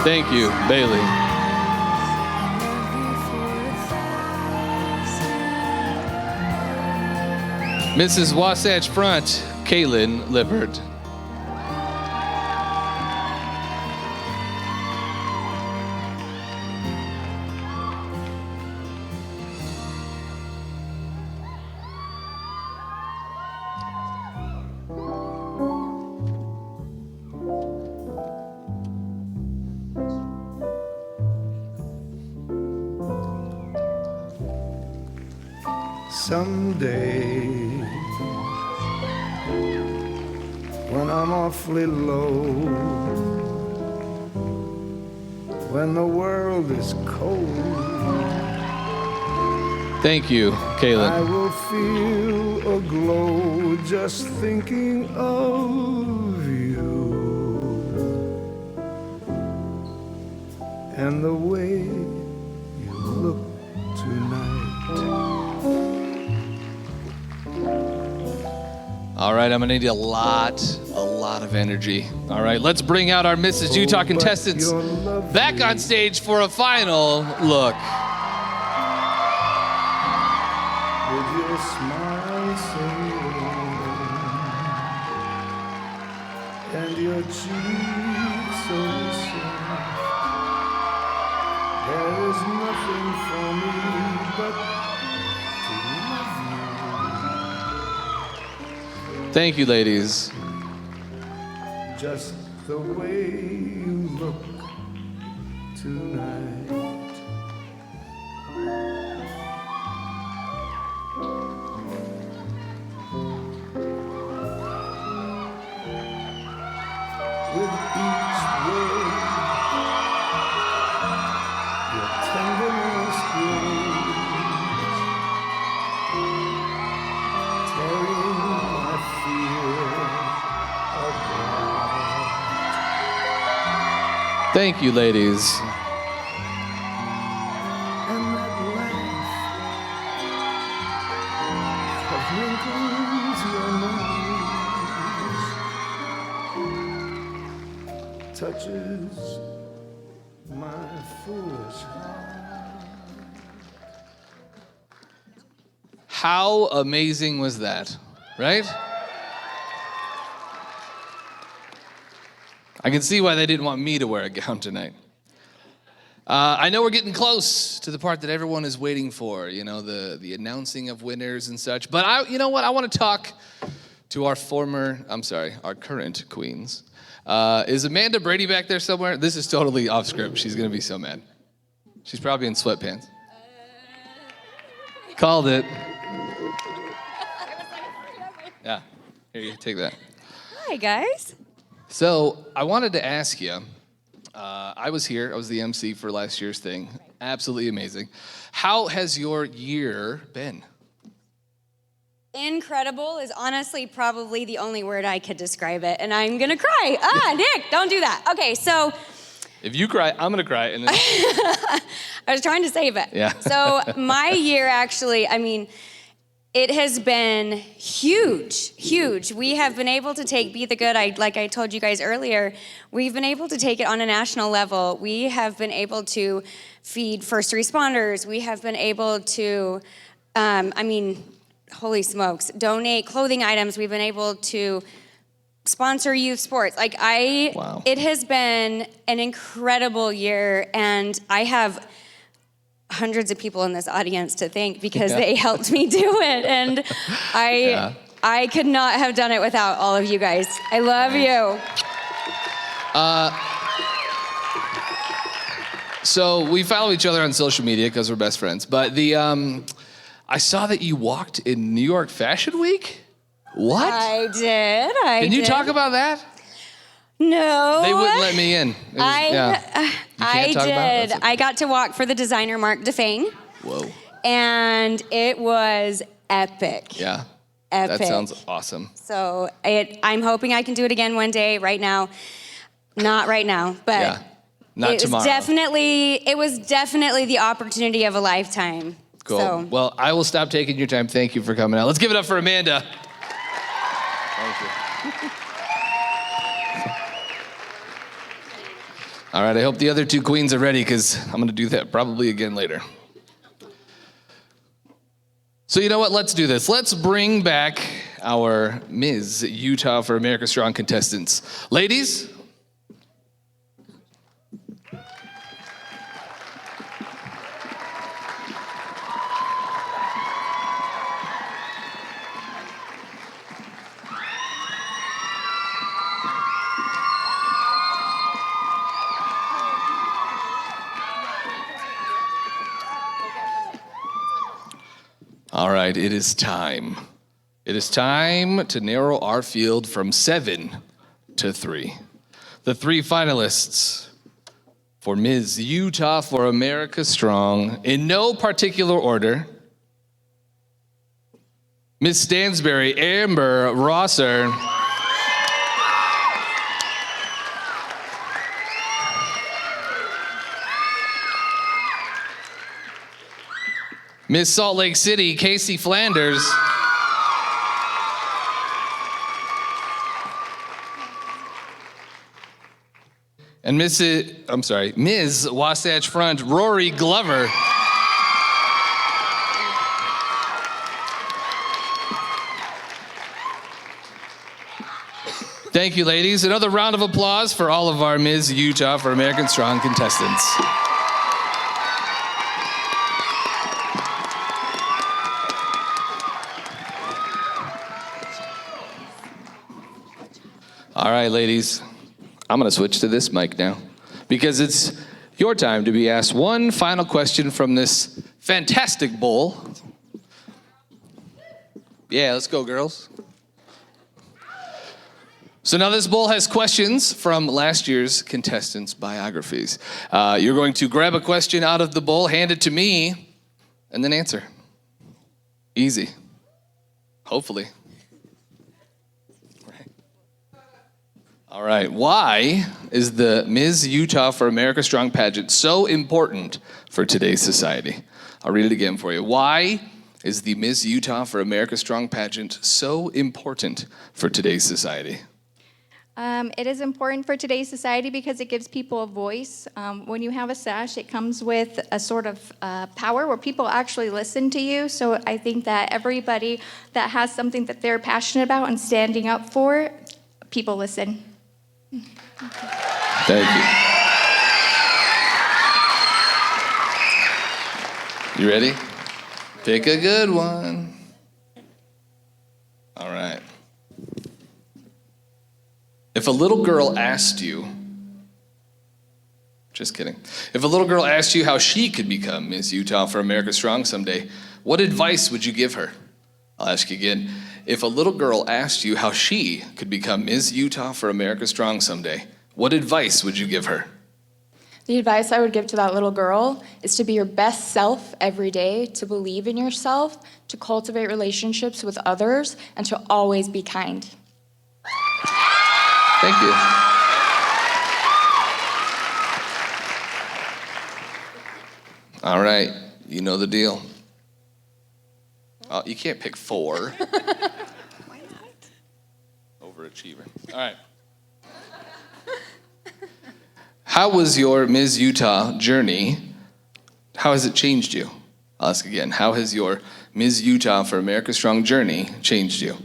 Thank you, Bailey. Mrs. Wasatch Front, Kaylin Lippert. Someday, when I'm awfully low, when the world is cold, Thank you, Kaylin. I will feel a glow just thinking of you and the way you look tonight. All right, I'm gonna need a lot of energy. All right, let's bring out our Mrs. Utah contestants back on stage for a final look. With your smile so warm and your cheeks so soft, there is nothing for me but to love you. Thank you, ladies. Just the way you look tonight. With each word, your tenderness grows, tearing my fear apart. Thank you, ladies. And that laugh that wrinkles your nose touches my foolish heart. How amazing was that, right? I can see why they didn't want me to wear a gown tonight. I know we're getting close to the part that everyone is waiting for, you know, the announcing of winners and such. But you know what? I want to talk To our our current queens. Is Amanda Brady back there somewhere? This is totally off script. She's gonna be so mad. She's probably in sweatpants. Called it. Yeah, here you take that. Hi, guys. So I wanted to ask you, I was here, I was the MC for last year's thing. Absolutely amazing. How has your year been? Incredible is honestly probably the only word I could describe it, and I'm gonna cry. Nick, don't do that. Okay, so If you cry, I'm gonna cry. And then... I was trying to save it. Yeah. So my year actually, I mean, it has been huge, huge. We have been able to take Be the Good, like I told you guys earlier, we've been able to take it on a national level. We have been able to feed first responders. We have been able to, holy smokes, donate clothing items. We've been able to sponsor youth sports. Wow. It has been an incredible year, and I have hundreds of people in this audience to thank because they helped me do it, and I could not have done it without all of you guys. I love you. So we follow each other on social media because we're best friends. But I saw that you walked in New York Fashion Week. What? I did. Can you talk about that? No. They wouldn't let me in. I did. I got to walk for the designer Mark Defane. Whoa. And it was epic. Yeah. Epic. That sounds awesome. So I'm hoping I can do it again one day. Right now, not right now, but yeah. Not tomorrow. It was definitely the opportunity of a lifetime. Cool. So. Well, I will stop taking your time. Thank you for coming out. Let's give it up for Amanda. Thank you. All right, I hope the other two queens are ready because I'm going to do that probably again later. So you know what? Let's do this. Let's bring back our Ms. Utah for America Strong contestants. Ladies. All right, it is time. It is time to narrow our field from 7 to 3. The 3 finalists for Ms. Utah for America Strong, in no particular order: Ms. Stansberry, Amber Rosser, Miss Salt Lake City, Casey Flanders. And Ms. Wasatch Front, Rory Glover. Thank you, ladies. Another round of applause for all of our Ms. Utah for American Strong contestants. All right, ladies, I'm gonna switch to this mic now because it's your time to be asked one final question from this fantastic bowl. Yeah, let's go, girls. So now this bowl has questions from last year's contestants' biographies. You're going to grab a question out of the bowl, hand it to me, and then answer. Easy. Hopefully. All right, why is the Ms. Utah for America Strong pageant so important for today's society? I'll read it again for you. Why is the Ms. Utah for America Strong pageant so important for today's society? It is important for today's society because it gives people a voice. When you have a sash, it comes with a sort of power where people actually listen to you. So I think that everybody that has something that they're passionate about and standing up for, people listen. Thank you. You ready? Pick a good one. All right. If a little girl asked you, just kidding. If a little girl asked you how she could become Miss Utah for America Strong someday, what advice would you give her? I'll ask you again. If a little girl asked you how she could become Miss Utah for America Strong someday, what advice would you give her? The advice I would give to that little girl is to be your best self every day, to believe in yourself, to cultivate relationships with others, and to always be kind. Thank you. All right, you know the deal. Oh, you can't pick 4. Why not? Overachiever. All right. How was your Ms. Utah journey? How has it changed you? I'll ask again. How has your Ms. Utah for America Strong journey changed you?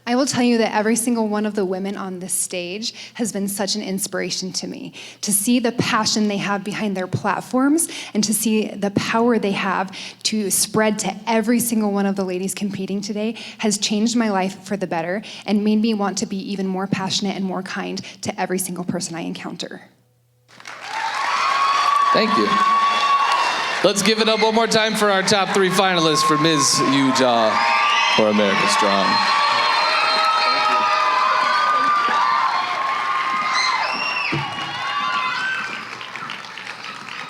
I will tell you that every single one of the women on this stage has been such an inspiration to me. To see the passion they have behind their platforms and to see the power they have to spread to every single one of the ladies competing today has changed my life for the better and made me want to be even more passionate and more kind to every single person I encounter. Thank you. Let's give it up one more time for our top 3 finalists for Ms. Utah for America Strong.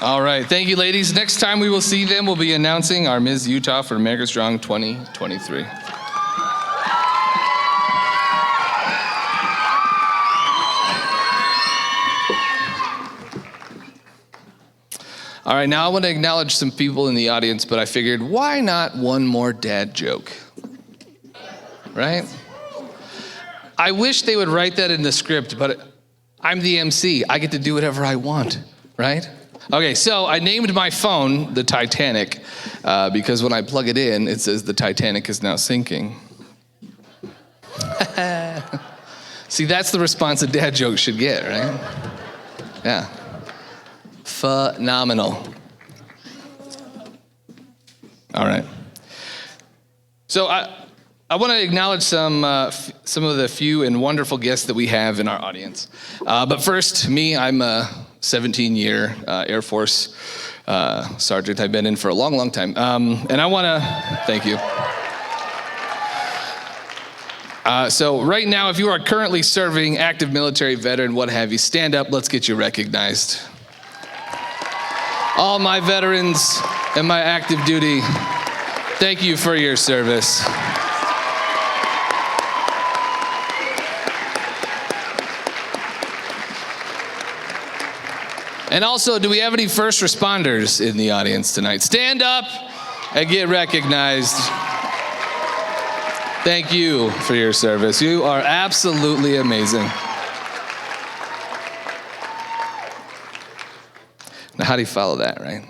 All right, thank you, ladies. Next time we will see them, we'll be announcing our Ms. Utah for America Strong 2023. All right, now I want to acknowledge some people in the audience, but I figured, why not one more dad joke? Right? I wish they would write that in the script, but I'm the MC. I get to do whatever I want, right? Okay, so I named my phone the Titanic because when I plug it in, it says the Titanic is now sinking. See, that's the response a dad joke should get, right? Yeah. Phenomenal. All right. So I want to acknowledge some of the few and wonderful guests that we have in our audience. But first, I'm a 17-year Air Force sergeant. I've been in for a long, long time. And I want to thank you. So right now, if you are currently serving, active military, veteran, what have you, stand up. Let's get you recognized. All my veterans and my active duty, thank you for your service. And also, do we have any first responders in the audience tonight? Stand up and get recognized. Thank you for your service. You are absolutely amazing. Now, how do you follow that, right?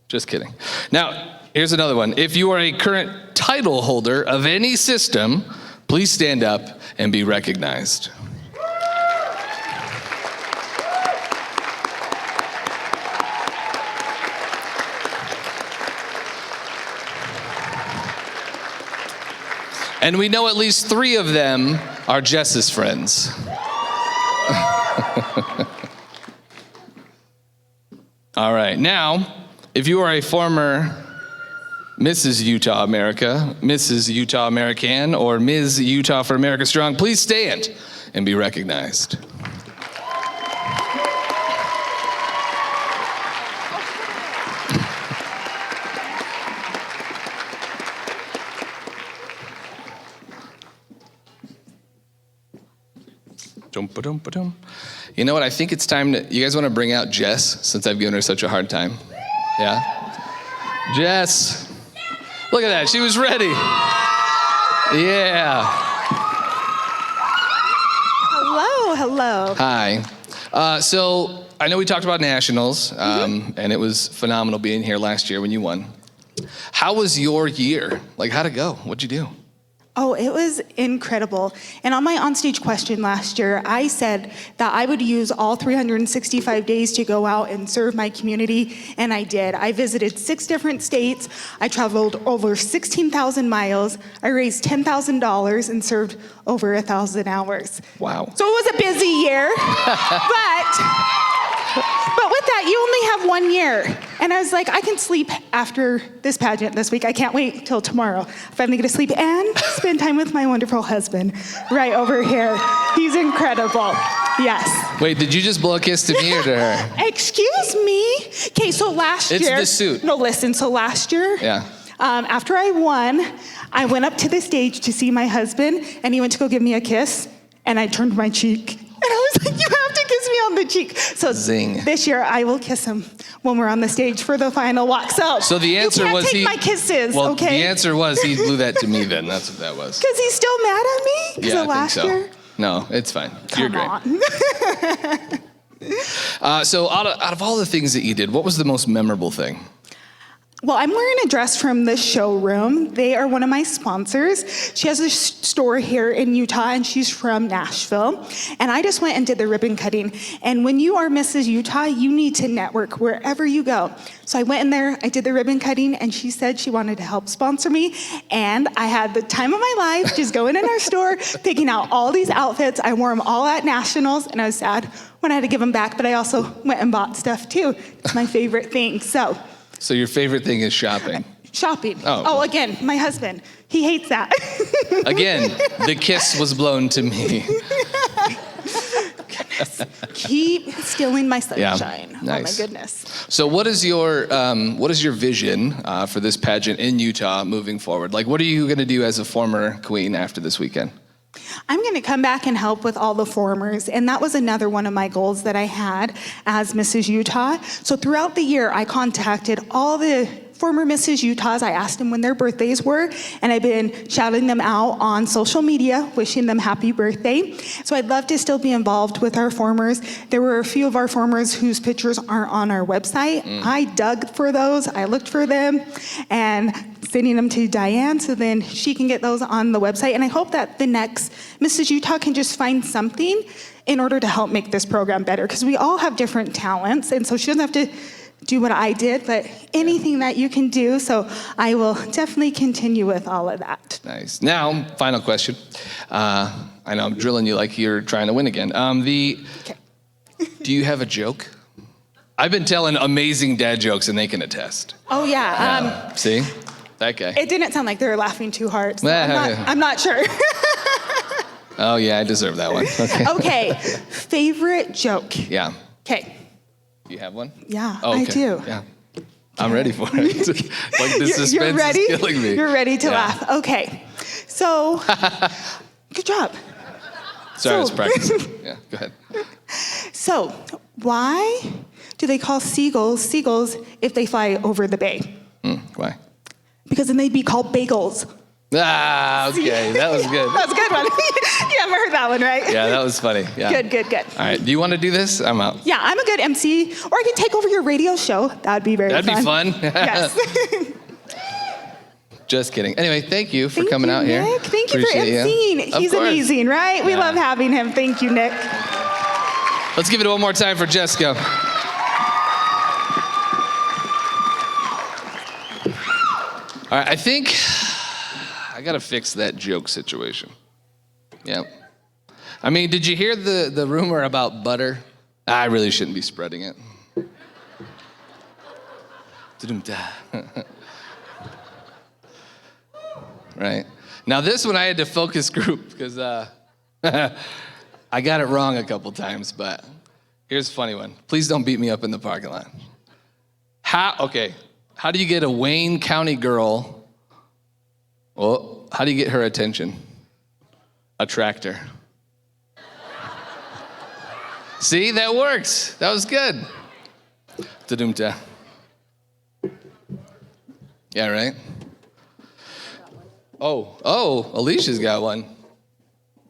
Just kidding. Now, here's another one. If you are a current title holder of any system, please stand up and be recognized. And we know at least 3 of them are Jess's friends. All right, now, if you are a former Mrs. Utah America, Mrs. Utah American, or Ms. Utah for America Strong, please stand and be recognized. You know what? I think it's time to. You guys want to bring out Jess since I've given her such a hard time? Yeah? Jess. Look at that. She was ready. Yeah. Hello. Hi. So I know we talked about nationals, and it was phenomenal being here last year when you won. How was your year? Like, how'd it go? What'd you do? Oh, it was incredible. And on my onstage question last year, I said that I would use all 365 days to go out and serve my community, and I did. I visited 6 different states. I traveled over 16,000 miles. I raised $10,000 and served over 1,000 hours. Wow. So it was a busy year, but with that, you only have 1 year. And I was like, I can sleep after this pageant this week. I can't wait till tomorrow. I finally get to sleep and spend time with my wonderful husband right over here. He's incredible. Yes. Wait, did you just blow a kiss to me or to her? Excuse me. Okay, so last year. It's the suit. No, listen. So last year. Yeah. After I won, I went up to the stage to see my husband, and he went to go give me a kiss, and I turned my cheek. And I was like, you have to kiss me on the cheek. So Zing. This year, I will kiss him when we're on the stage for the final walk. So the answer you can't was take he. my kisses, well, okay? the answer was he blew that to me then. That's what that was. Because he's still mad at me? Because Yeah, of I last think so. year? No, it's fine. You're Come great. on. So out of all the things that you did, what was the most memorable thing? Well, I'm wearing a dress from the showroom. They are one of my sponsors. She has a store here in Utah, and she's from Nashville. And I just went and did the ribbon cutting. And when you are Mrs. Utah, you need to network wherever you go. So I went in there, I did the ribbon cutting, and she said she wanted to help sponsor me. And I had the time of my life just going in our store, picking out all these outfits. I wore them all at Nationals, and I was sad when I had to give them back, but I also went and bought stuff too. It's my favorite thing, So your favorite thing is shopping. Shopping. Oh. Again, my husband. He hates that. Again, the kiss was blown to me. Keep stealing my sunshine. Nice. Oh my goodness. So what is your vision for this pageant in Utah moving forward? Like, what are you going to do as a former queen after this weekend? I'm going to come back and help with all the formers, and that was another one of my goals that I had as Mrs. Utah. So throughout the year, I contacted all the former Mrs. Utahs. I asked them when their birthdays were, and I've been shouting them out on social media, wishing them happy birthday. So I'd love to still be involved with our formers. There were a few of our formers whose pictures aren't on our website. I dug for those, I looked for them, and sending them to Diane so then she can get those on the website. And I hope that the next Mrs. Utah can just find something in order to help make this program better, because we all have different talents, and so she doesn't have to do what I did, but anything that you can do. So I will definitely continue with all of that. Nice. Now, final question. I know I'm drilling you like you're trying to win again. Do you have a joke? I've been telling amazing dad jokes, and they can attest. Oh yeah. See? That guy. It didn't sound like they were laughing too hard, so Yeah. I'm not sure. Oh, yeah, I deserve that one. Okay. Okay, favorite joke. Yeah. Okay. Do you have one? Yeah, Oh, okay. I do. Yeah. I'm ready for it. Like, the suspense You're ready? is killing me. You're ready to Yeah. laugh. Okay. So, good job. Sorry, I was practicing. Yeah, go ahead. So, why do they call seagulls seagulls if they fly over the bay? Why? Because then they'd be called bagels. Ah, okay, that was good. That was a good one. You haven't heard that one, right? Yeah, that was funny. Yeah. Good. All right, do you want to do this? I'm out. Yeah, I'm a good MC, or I could take over your radio show. That'd be very That'd fun. be fun. Yes. Just kidding. Anyway, thank you for coming out here. Nick, thank you for Appreciate emceeing. Of He's course. amazing, right? We Yeah. love having him. Thank you, Nick. Let's give it one more time for Jessica. All right, I think I gotta fix that joke situation. Yep. I mean, did you hear the rumor about butter? I really shouldn't be spreading it. Right. Now this one I had to focus group because I got it wrong a couple times, but here's a funny one. Please don't beat me up in the parking lot. How do you get a Wayne County girl? Well, how do you get her attention? A tractor. See, that works. That was good. Da-dum-da. Yeah, right? Oh, Alicia's got one.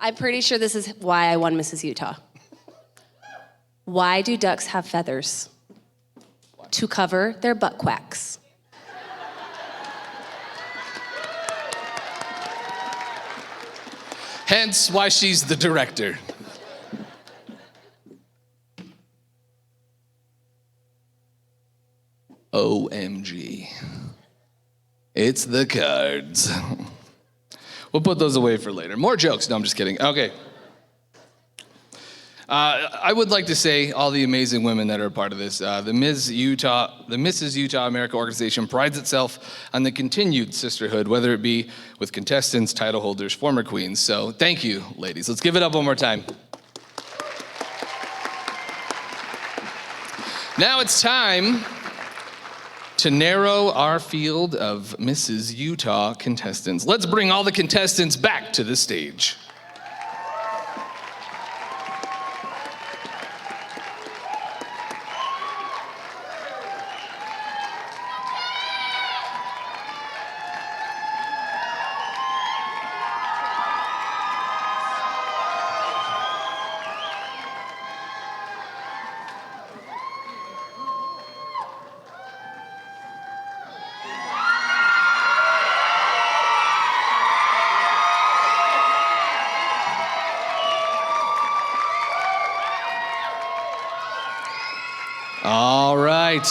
I'm pretty sure this is why I won Mrs. Utah. Why do ducks have feathers? To cover their butt quacks. Hence why she's the director. OMG. It's the cards. We'll put those away for later. More jokes. No, I'm just kidding. Okay. I would like to say all the amazing women that are a part of this. The Mrs. Utah America organization prides itself on the continued sisterhood, whether it be with contestants, title holders, former queens. So thank you, ladies. Let's give it up one more time. Now it's time to narrow our field of Mrs. Utah contestants. Let's bring all the contestants back to the stage. All right.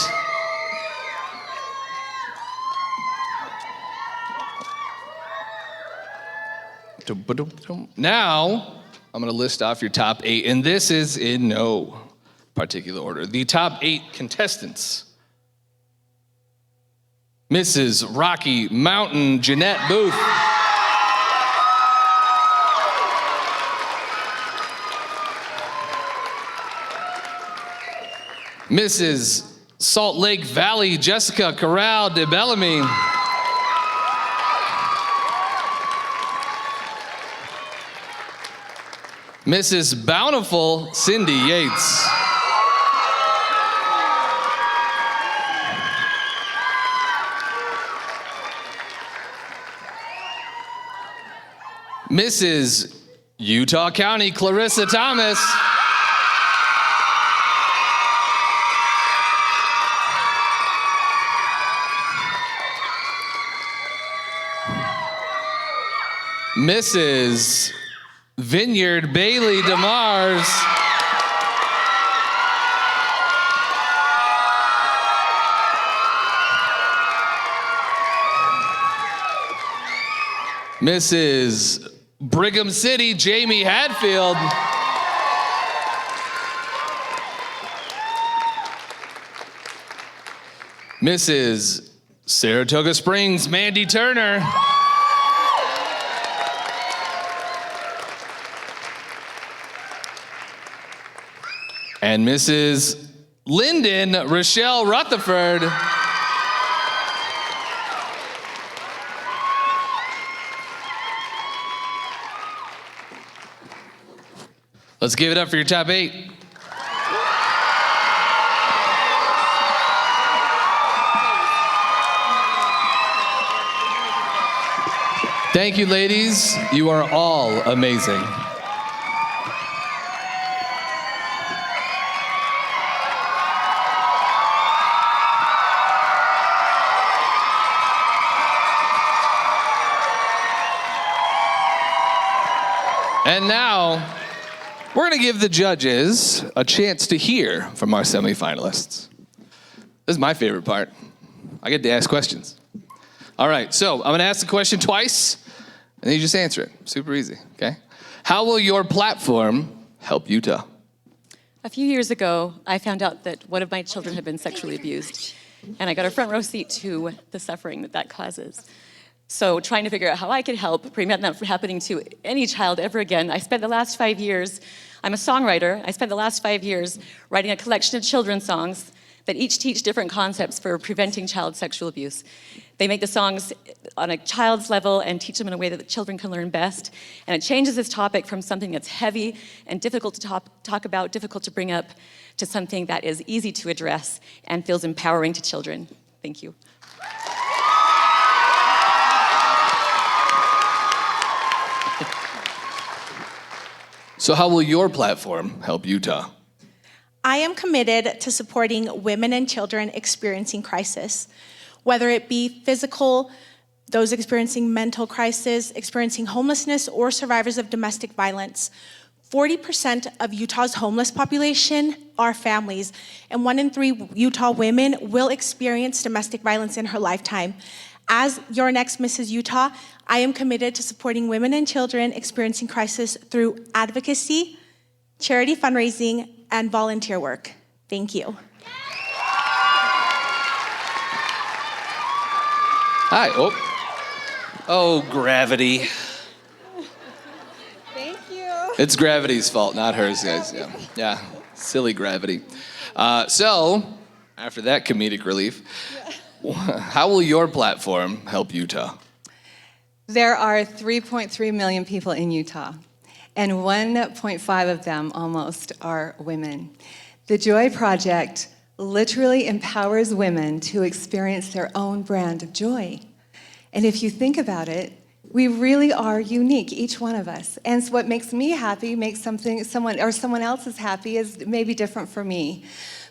Now, I'm going to list off your top 8, and this is in no particular order. The top 8 contestants. Mrs. Rocky Mountain Jeanette Booth. Mrs. Salt Lake Valley Jessica Corral de Bellamy. Mrs. Bountiful Cindy Yates. Mrs. Utah County Clarissa Thomas. Mrs. Vineyard Bailey DeMars. Mrs. Brigham City Jamie Hadfield. Mrs. Saratoga Springs Mandy Turner. And Mrs. Lyndon Rochelle Rutherford. Let's give it up for your top 8. Thank you, ladies. You are all amazing. And now, we're going to give the judges a chance to hear from our semifinalists. This is my favorite part. I get to ask questions. All right, so I'm going to ask the question twice, and then you just answer it. Super easy, okay? How will your platform help Utah? A few years ago, I found out that one of my children had been sexually abused, and I got a front row seat to the suffering that causes. So trying to figure out how I could help prevent that from happening to any child ever again, I spent the last 5 years, I'm a songwriter, I spent the last 5 years writing a collection of children's songs that each teach different concepts for preventing child sexual abuse. They make the songs on a child's level and teach them in a way that the children can learn best. And it changes this topic from something that's heavy and difficult to talk about, difficult to bring up, to something that is easy to address and feels empowering to children. Thank you. So how will your platform help Utah? I am committed to supporting women and children experiencing crisis, whether it be physical those experiencing mental crisis, experiencing homelessness, or survivors of domestic violence. 40% of Utah's homeless population are families, and 1 in 3 Utah women will experience domestic violence in her lifetime. As your next Mrs. Utah, I am committed to supporting women and children experiencing crisis through advocacy, charity fundraising, and volunteer work. Thank you. Hi. Oh, gravity. Thank you. It's gravity's fault, not hers, guys. Yeah. Silly gravity. So, after that comedic relief, how will your platform help Utah? There are 3.3 million people in Utah, and 1.5 of them almost are women. The Joy Project literally empowers women to experience their own brand of joy. And if you think about it, we really are unique, each one of us. And what makes me happy makes someone else's happy is maybe different for me.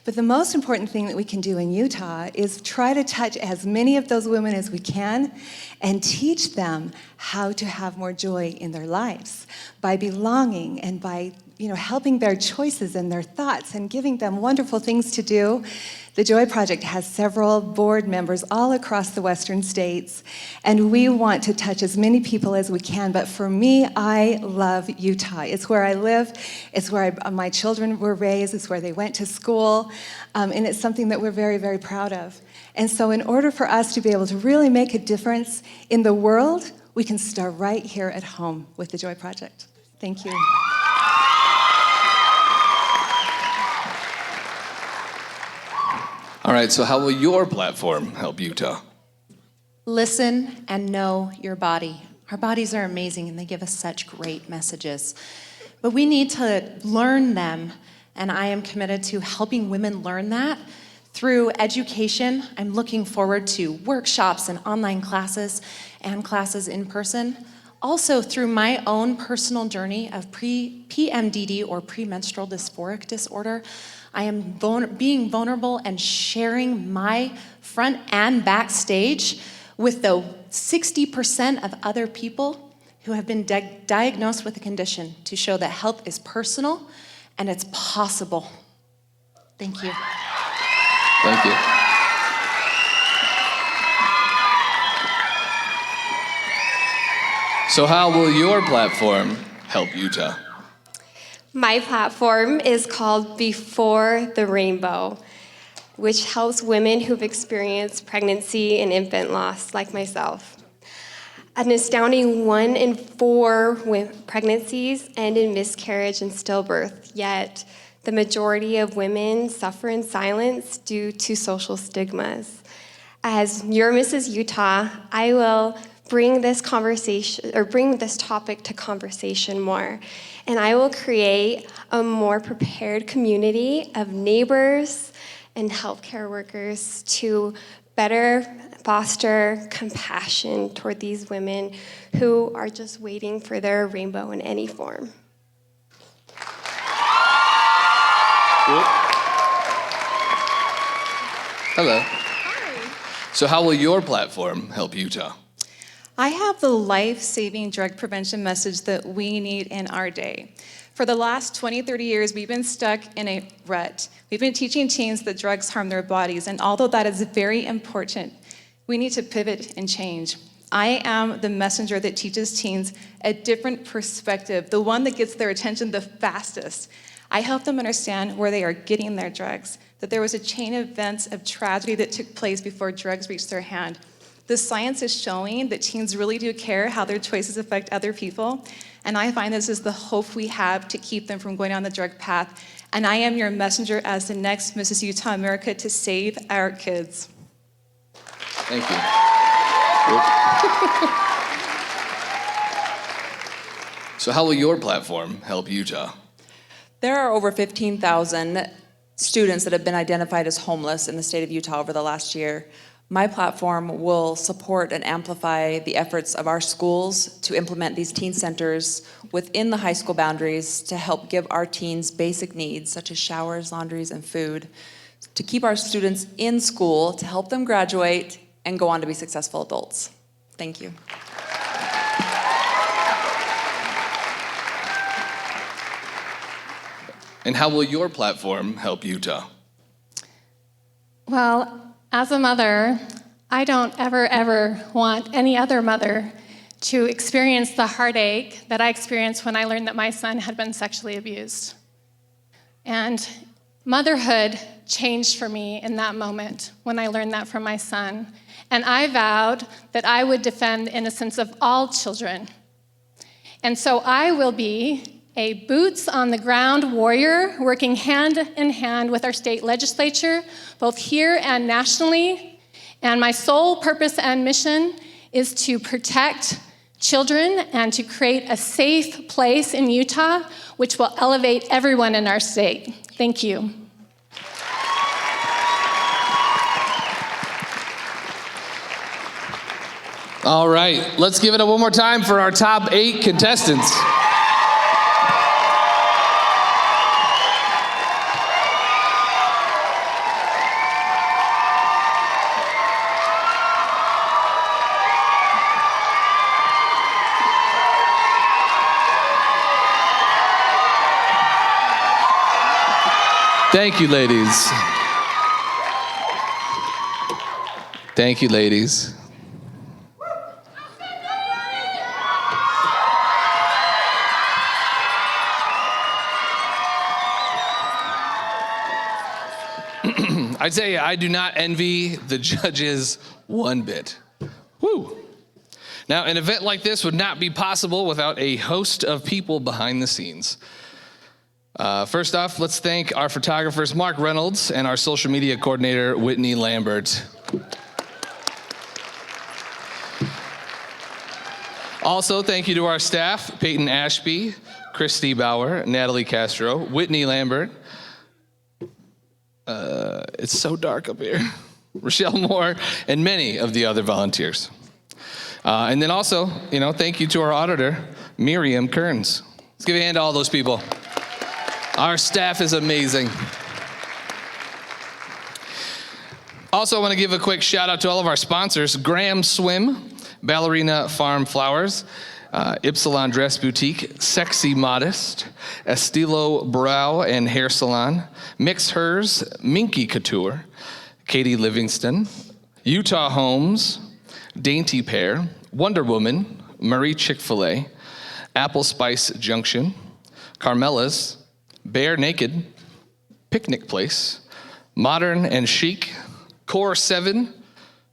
But the most important thing that we can do in Utah is try to touch as many of those women as we can and teach them how to have more joy in their lives by belonging and by helping their choices and their thoughts and giving them wonderful things to do. The Joy Project has several board members all across the western states, and we want to touch as many people as we can. But for me, I love Utah. It's where I live. It's where my children were raised. It's where they went to school. And it's something that we're very, very proud of. And so in order for us to be able to really make a difference in the world, we can start right here at home with the Joy Project. Thank you. All right, so how will your platform help Utah? Listen and know your body. Our bodies are amazing and they give us such great messages. But we need to learn them, and I am committed to helping women learn that through education. I'm looking forward to workshops and online classes and classes in person. Also through my own personal journey of PMDD or premenstrual dysphoric disorder. I am being vulnerable and sharing my front and backstage with the 60% of other people who have been diagnosed with a condition to show that health is personal and it's possible. Thank you. Thank you. So how will your platform help Utah? My platform is called Before the Rainbow, which helps women who've experienced pregnancy and infant loss, like myself. An astounding 1 in 4 pregnancies end in miscarriage and stillbirth, yet the majority of women suffer in silence due to social stigmas. As your Mrs. Utah, I will bring this topic to conversation more. And I will create a more prepared community of neighbors and healthcare workers to better foster compassion toward these women who are just waiting for their rainbow in any form. Hello. Hi. So how will your platform help Utah? I have the life-saving drug prevention message that we need in our day. For the last 20, 30 years, we've been stuck in a rut. We've been teaching teens that drugs harm their bodies, and although that is very important, we need to pivot and change. I am the messenger that teaches teens a different perspective, the one that gets their attention the fastest. I help them understand where they are getting their drugs, that there was a chain of events of tragedy that took place before drugs reached their hand. The science is showing that teens really do care how their choices affect other people, and I find this is the hope we have to keep them from going down the drug path. And I am your messenger as the next Mrs. Utah America to save our kids. Thank you. So how will your platform help Utah? There are over 15,000 students that have been identified as homeless in the state of Utah over the last year. My platform will support and amplify the efforts of our schools to implement these teen centers within the high school boundaries to help give our teens basic needs such as showers, laundries, and food, to keep our students in school, to help them graduate and go on to be successful adults. Thank you. And how will your platform help Utah? Well, as a mother, I don't ever want any other mother to experience the heartache that I experienced when I learned that my son had been sexually abused. And motherhood changed for me in that moment when I learned that from my son. And I vowed that I would defend the innocence of all children. And so I will be a boots-on-the-ground warrior working hand in hand with our state legislature, both here and nationally. And my sole purpose and mission is to protect children and to create a safe place in Utah, which will elevate everyone in our state. Thank you. All right, let's give it up one more time for our top 8 contestants. Thank you, ladies. Thank you, ladies. I tell you, I do not envy the judges one bit. Woo. Now, an event like this would not be possible without a host of people behind the scenes. First off, let's thank our photographers, Mark Reynolds, and our social media coordinator, Whitney Lambert. Also, thank you to our staff, Peyton Ashby, Christy Bauer, Natalie Castro, Whitney Lambert. It's so dark up here. Rochelle Moore, and many of the other volunteers. And then also, thank you to our auditor, Miriam Kearns. Let's give a hand to all those people. Our staff is amazing. Also, I want to give a quick shout out to all of our sponsors, Graham Swim, Ballerina Farm Flowers, Ypsilon Dress Boutique, Sexy Modest, Estilo Brow and Hair Salon, Mix Hers, Minky Couture, Katie Livingston, Utah Homes, Dainty Pear, Wonder Woman, Murray Chick-fil-A, Apple Spice Junction, Carmela's, Bare Naked, Picnic Place, Modern and Chic, Core 7,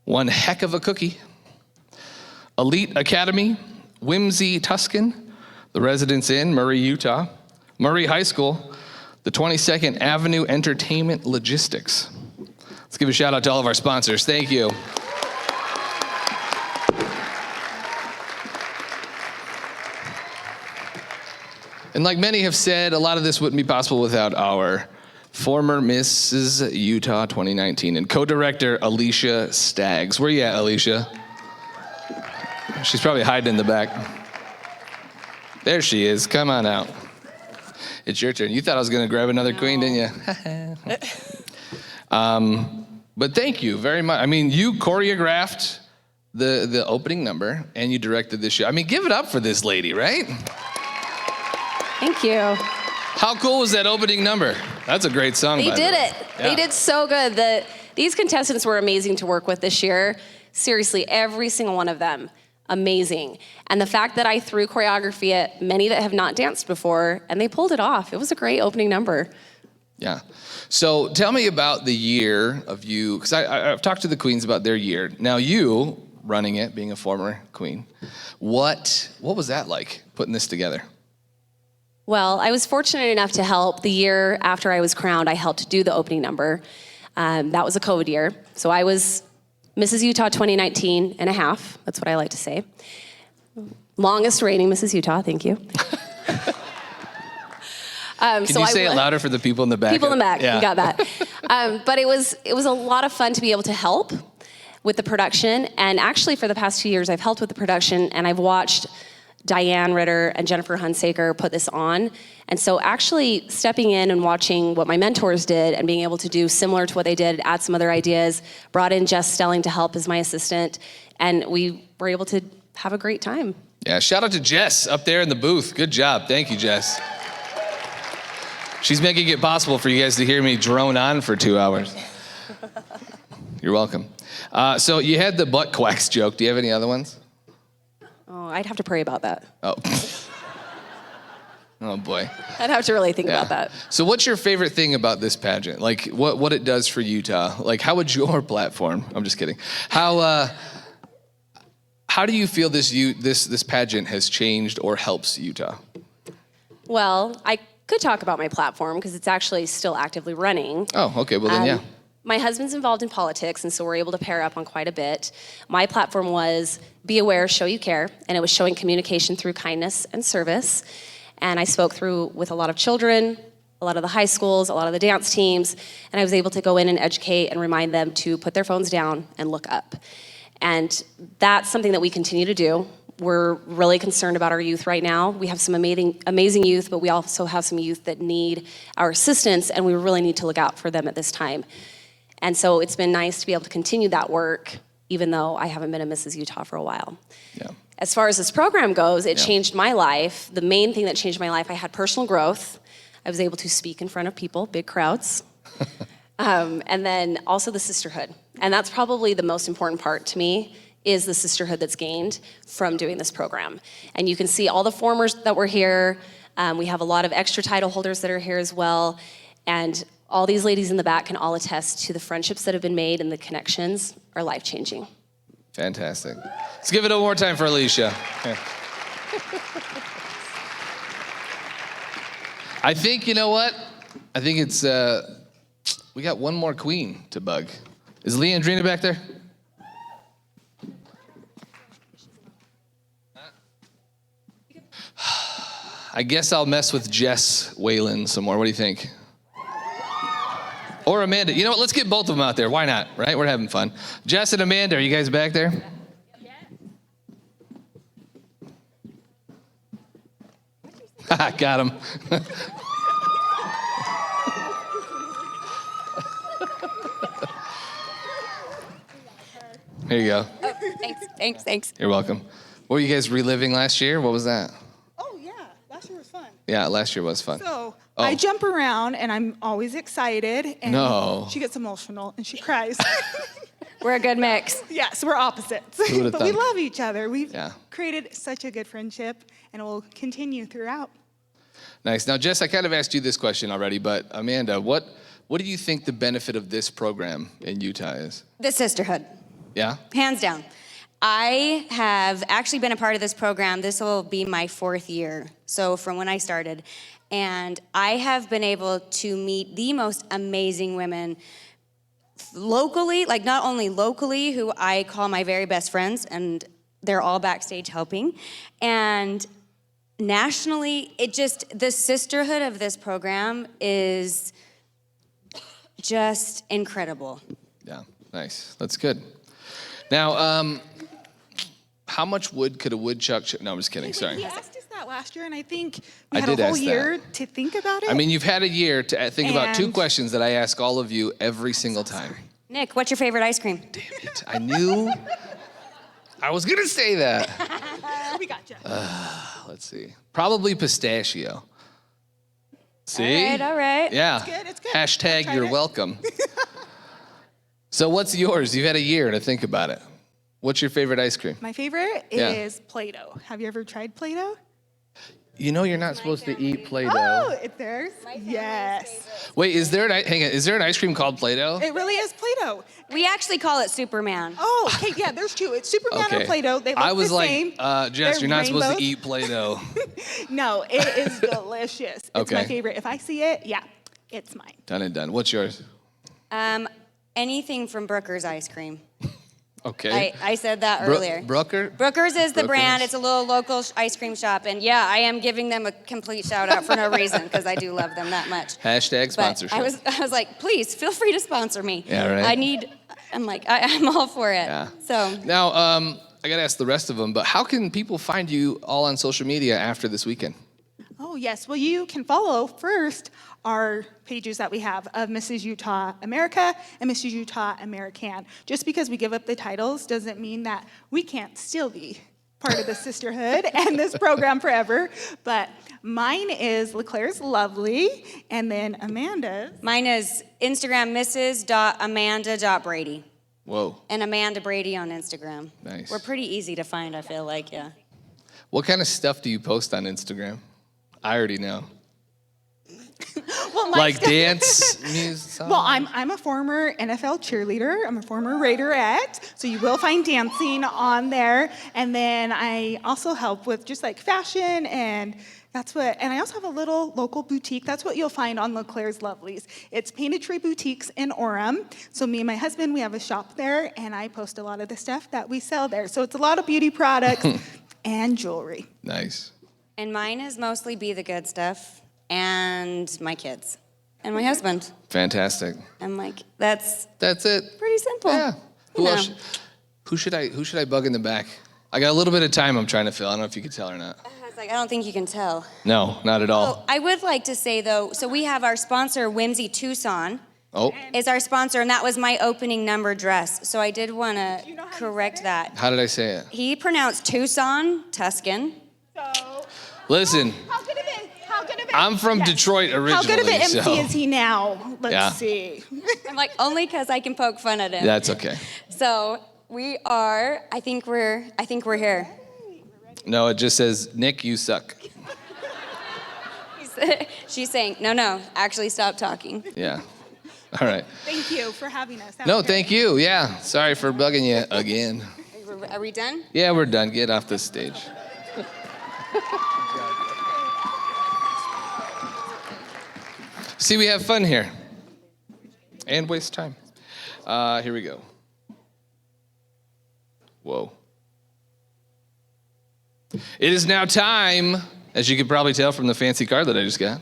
One Heck of a Cookie, Elite Academy, Whimsy Tuscan, the Residence Inn, Murray, Utah, Murray High School, the 22nd Avenue Entertainment Logistics. Let's give a shout out to all of our sponsors. Thank you. And like many have said, a lot of this wouldn't be possible without our former Mrs. Utah 2019 and co-director Alicia Staggs. Where you at, Alicia? She's probably hiding in the back. There she is. Come on out. It's your turn. You thought I was going to grab another queen, didn't you? But thank you very much. I mean, you choreographed the opening number and you directed this show. I mean, give it up for this lady, right? Thank you. How cool was that opening number? That's a great song. They did it. Yeah. They did so good. These contestants were amazing to work with this year. Seriously, every single one of them, amazing. And the fact that I threw choreography at many that have not danced before, and they pulled it off. It was a great opening number. Yeah. So tell me about the year of you, because I've talked to the queens about their year. Now you, running it, being a former queen, what was that like, putting this together? Well, I was fortunate enough to help the year after I was crowned. I helped do the opening number. That was a COVID year. So I was Mrs. Utah 2019 and a half. That's what I like to say. Longest reigning Mrs. Utah, thank you. Can you say it louder for the people in the back? People in the back, yeah. You got that. But it was a lot of fun to be able to help with the production. And actually for the past 2 years, I've helped with the production and I've watched Diane Ritter and Jennifer Hunsaker put this on. And so actually stepping in and watching what my mentors did and being able to do similar to what they did, add some other ideas, brought in Jess Stelling to help as my assistant, and we were able to have a great time. Yeah, shout out to Jess up there in the booth. Good job. Thank you, Jess. She's making it possible for you guys to hear me drone on for 2 hours. You're welcome. So you had the butt quacks joke. Do you have any other ones? Oh, I'd have to pray about that. Oh. Oh boy. I'd have to really think about that. So what's your favorite thing about this pageant? Like what it does for Utah? Like how would your platform, I'm just kidding. How do you feel this pageant has changed or helps Utah? Well, I could talk about my platform because it's actually still actively running. Oh, okay. Well then, yeah. My husband's involved in politics, and so we're able to pair up on quite a bit. My platform was Be Aware, Show You Care, and it was showing communication through kindness and service. And I spoke with a lot of children, a lot of the high schools, a lot of the dance teams, and I was able to go in and educate and remind them to put their phones down and look up. And that's something that we continue to do. We're really concerned about our youth right now. We have some amazing youth, but we also have some youth that need our assistance, and we really need to look out for them at this time. And so it's been nice to be able to continue that work, even though I haven't been a Mrs. Utah for a while. Yeah. As far as this program goes, it changed my life. The main thing that changed my life, I had personal growth. I was able to speak in front of people, big crowds. And then also the sisterhood. And that's probably the most important part to me, is the sisterhood that's gained from doing this program. And you can see all the formers that were here. We have a lot of extra title holders that are here as well. And all these ladies in the back can all attest to the friendships that have been made, and the connections are life-changing. Fantastic. Let's give it one more time for Alicia. Yeah. I think, you know what? I think it's, we got one more queen to bug. Is Leandrina back there? I guess I'll mess with Jess Whalen some more. What do you think? Or Amanda. You know what? Let's get both of them out there. Why not? Right? We're having fun. Jess and Amanda, are you guys back there? Got him. Here you go. Oh, thanks. You're welcome. What were you guys reliving last year? What was that? Oh, yeah. Last year was fun. Yeah, last year was fun. So I jump around, and I'm always excited. And she gets emotional, and she cries. We're a good mix. Yes, we're opposites. Who would've But we thunk? love each other. We've created such a good friendship, and it will continue throughout. Nice. Now, Jess, I kind of asked you this question already, but Amanda, what do you think the benefit of this program in Utah is? The sisterhood. Yeah? Hands down. I have actually been a part of this program. This will be my 4th year, so from when I started. And I have been able to meet the most amazing women locally, like not only locally, who I call my very best friends, and they're all backstage helping, and nationally, the sisterhood of this program is just incredible. Yeah, nice. That's good. Now, how much wood could a woodchuck no, I'm just kidding. Sorry. He asked us that last year, and I think we I had did a whole ask that. year to think about it. I mean, you've had a year to think about 2 And- questions that I ask all of you every single time. Nick, what's your favorite ice cream? I knew I was going to say that. We got you. Let's see. Probably pistachio. See? All right. Yeah. It's good. Hashtag you're welcome. So what's yours? You've had a year to think about it. What's your favorite ice cream? My favorite Yeah. is Play-Doh. Have you ever tried Play-Doh? You know you're not supposed to eat Play-Doh. Oh, it's theirs? Yes. Wait, is there an ice cream called Play-Doh? It really is Play-Doh. We actually call it Superman. Oh, okay, yeah, there's 2. It's Superman Okay. or Play-Doh. They look I was the like, same. Jess, They're you're not supposed to rainbows. eat Play-Doh. No, it is delicious. It's Okay. my favorite. If I see it, yeah, it's mine. Done and done. What's yours? Anything from Brooker's ice cream. Okay. I said that earlier. Brooker? Brooker's is the Brooker's. brand. It's a little local ice cream shop. And yeah, I am giving them a complete shout out for no reason, because I do love them that much. Hashtag But sponsorship. I was like, please feel free to sponsor me. Yeah, right. I'm all for it. Yeah. So Now, I got to ask the rest of them, but how can people find you all on social media after this weekend? Oh, yes. Well, you can follow first our pages that we have of Mrs. Utah America and Mrs. Utah American. Just because we give up the titles doesn't mean that we can't still be part of the sisterhood and this program forever. But mine is LeClaire's Lovely, and then Amanda's. Mine is Instagram mrs.amanda.brady. Whoa. And Amanda Brady on Instagram. Nice. We're pretty easy to find, I feel like, yeah. What kind of stuff do you post on Instagram? I already know. Well, like dance, music. Well, I'm a former NFL cheerleader. I'm a former Raiderette, so you will find dancing on there. And then I also help with just like fashion, and I also have a little local boutique. That's what you'll find on LeClaire's Lovelies. It's Painted Tree Boutiques in Orem. So me and my husband, we have a shop there, and I post a lot of the stuff that we sell there. So it's a lot of beauty products and jewelry. Nice. And mine is mostly Be the Good Stuff and my kids and my husband. Fantastic. I'm like, that's it. Pretty simple. Yeah. Who should I bug in the back? I got a little bit of time I'm trying to fill. I don't know if you can tell or not. I was like, I don't think you can tell. No, not at all. Oh, I would like to say though, so we have our sponsor, Whimsy Tucson. Oh. Is our sponsor, and that was my opening number dress. So I did want to correct that. How did I say it? He pronounced Tucson, Tuscan. Listen, How good of I'm from Detroit originally. How good of an MC so. is he now? Let's see. I'm like, only because I can poke fun at him. That's okay. So we are, I think we're here. No, it just says, Nick, you suck. She's saying, no, actually stop talking. Yeah. All right. Thank you for having us. No, thank you. Yeah. Sorry for bugging you again. Are we done? Yeah, we're done. Get off the stage. See, we have fun here. And waste time. Here we go. Whoa. It is now time, as you can probably tell from the fancy card that I just got,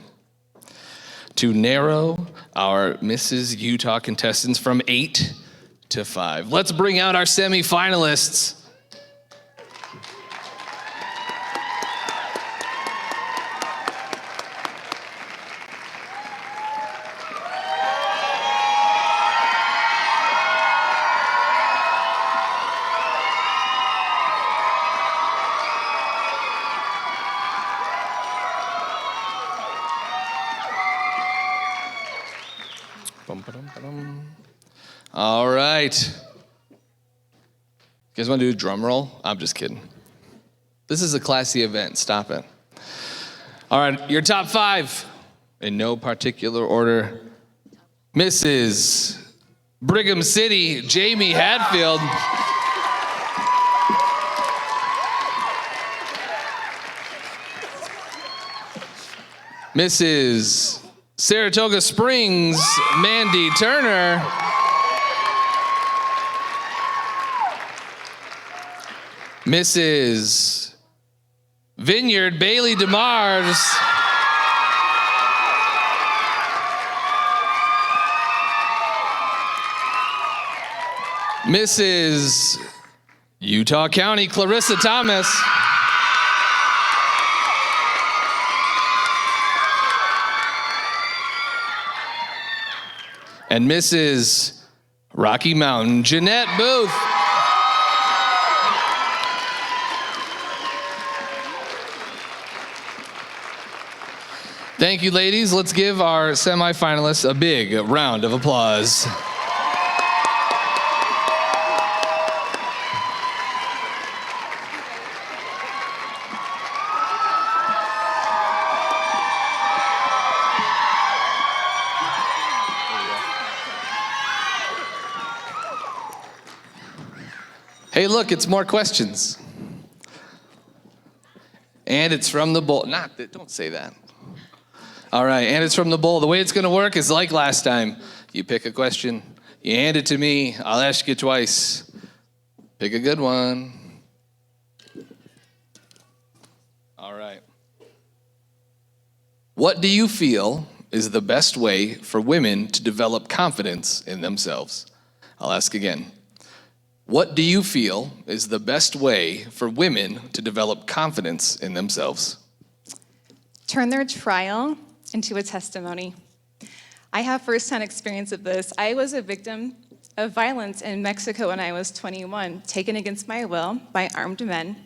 to narrow our Mrs. Utah contestants from 8 to 5. Let's bring out our semifinalists. All right. You guys want to do a drum roll? I'm just kidding. This is a classy event. Stop it. All right, your top 5, in no particular order. Mrs. Brigham City, Jamie Hadfield. Mrs. Saratoga Springs, Mandy Turner. Mrs. Vineyard, Bailey DeMars. Mrs. Utah County, Clarissa Thomas. And Mrs. Rocky Mountain, Jeanette Booth. Thank you, ladies. Let's give our semifinalists a big round of applause. Hey, look, it's more questions. And it's from the bowl. Don't say that. All right, and it's from the bowl. The way it's going to work is like last time. You pick a question, you hand it to me, I'll ask you twice. Pick a good one. All right. What do you feel is the best way for women to develop confidence in themselves? I'll ask again. What do you feel is the best way for women to develop confidence in themselves? Turn their trial into a testimony. I have firsthand experience of this. I was a victim of violence in Mexico when I was 21, taken against my will by armed men.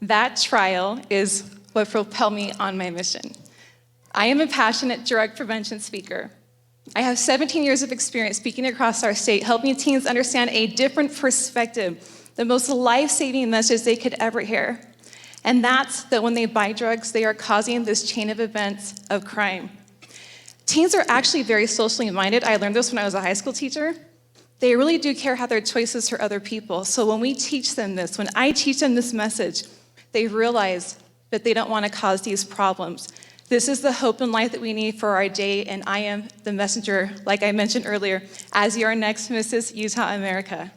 That trial is what propelled me on my mission. I am a passionate drug prevention speaker. I have 17 years of experience speaking across our state, helping teens understand a different perspective, the most life-saving message they could ever hear. And that's that when they buy drugs, they are causing this chain of events of crime. Teens are actually very socially minded. I learned this when I was a high school teacher. They really do care how their choices hurt other people. So when we teach them this, when I teach them this message, they realize that they don't want to cause these problems. This is the hope and light that we need for our day, and I am the messenger, like I mentioned earlier, as your next Mrs. Utah America.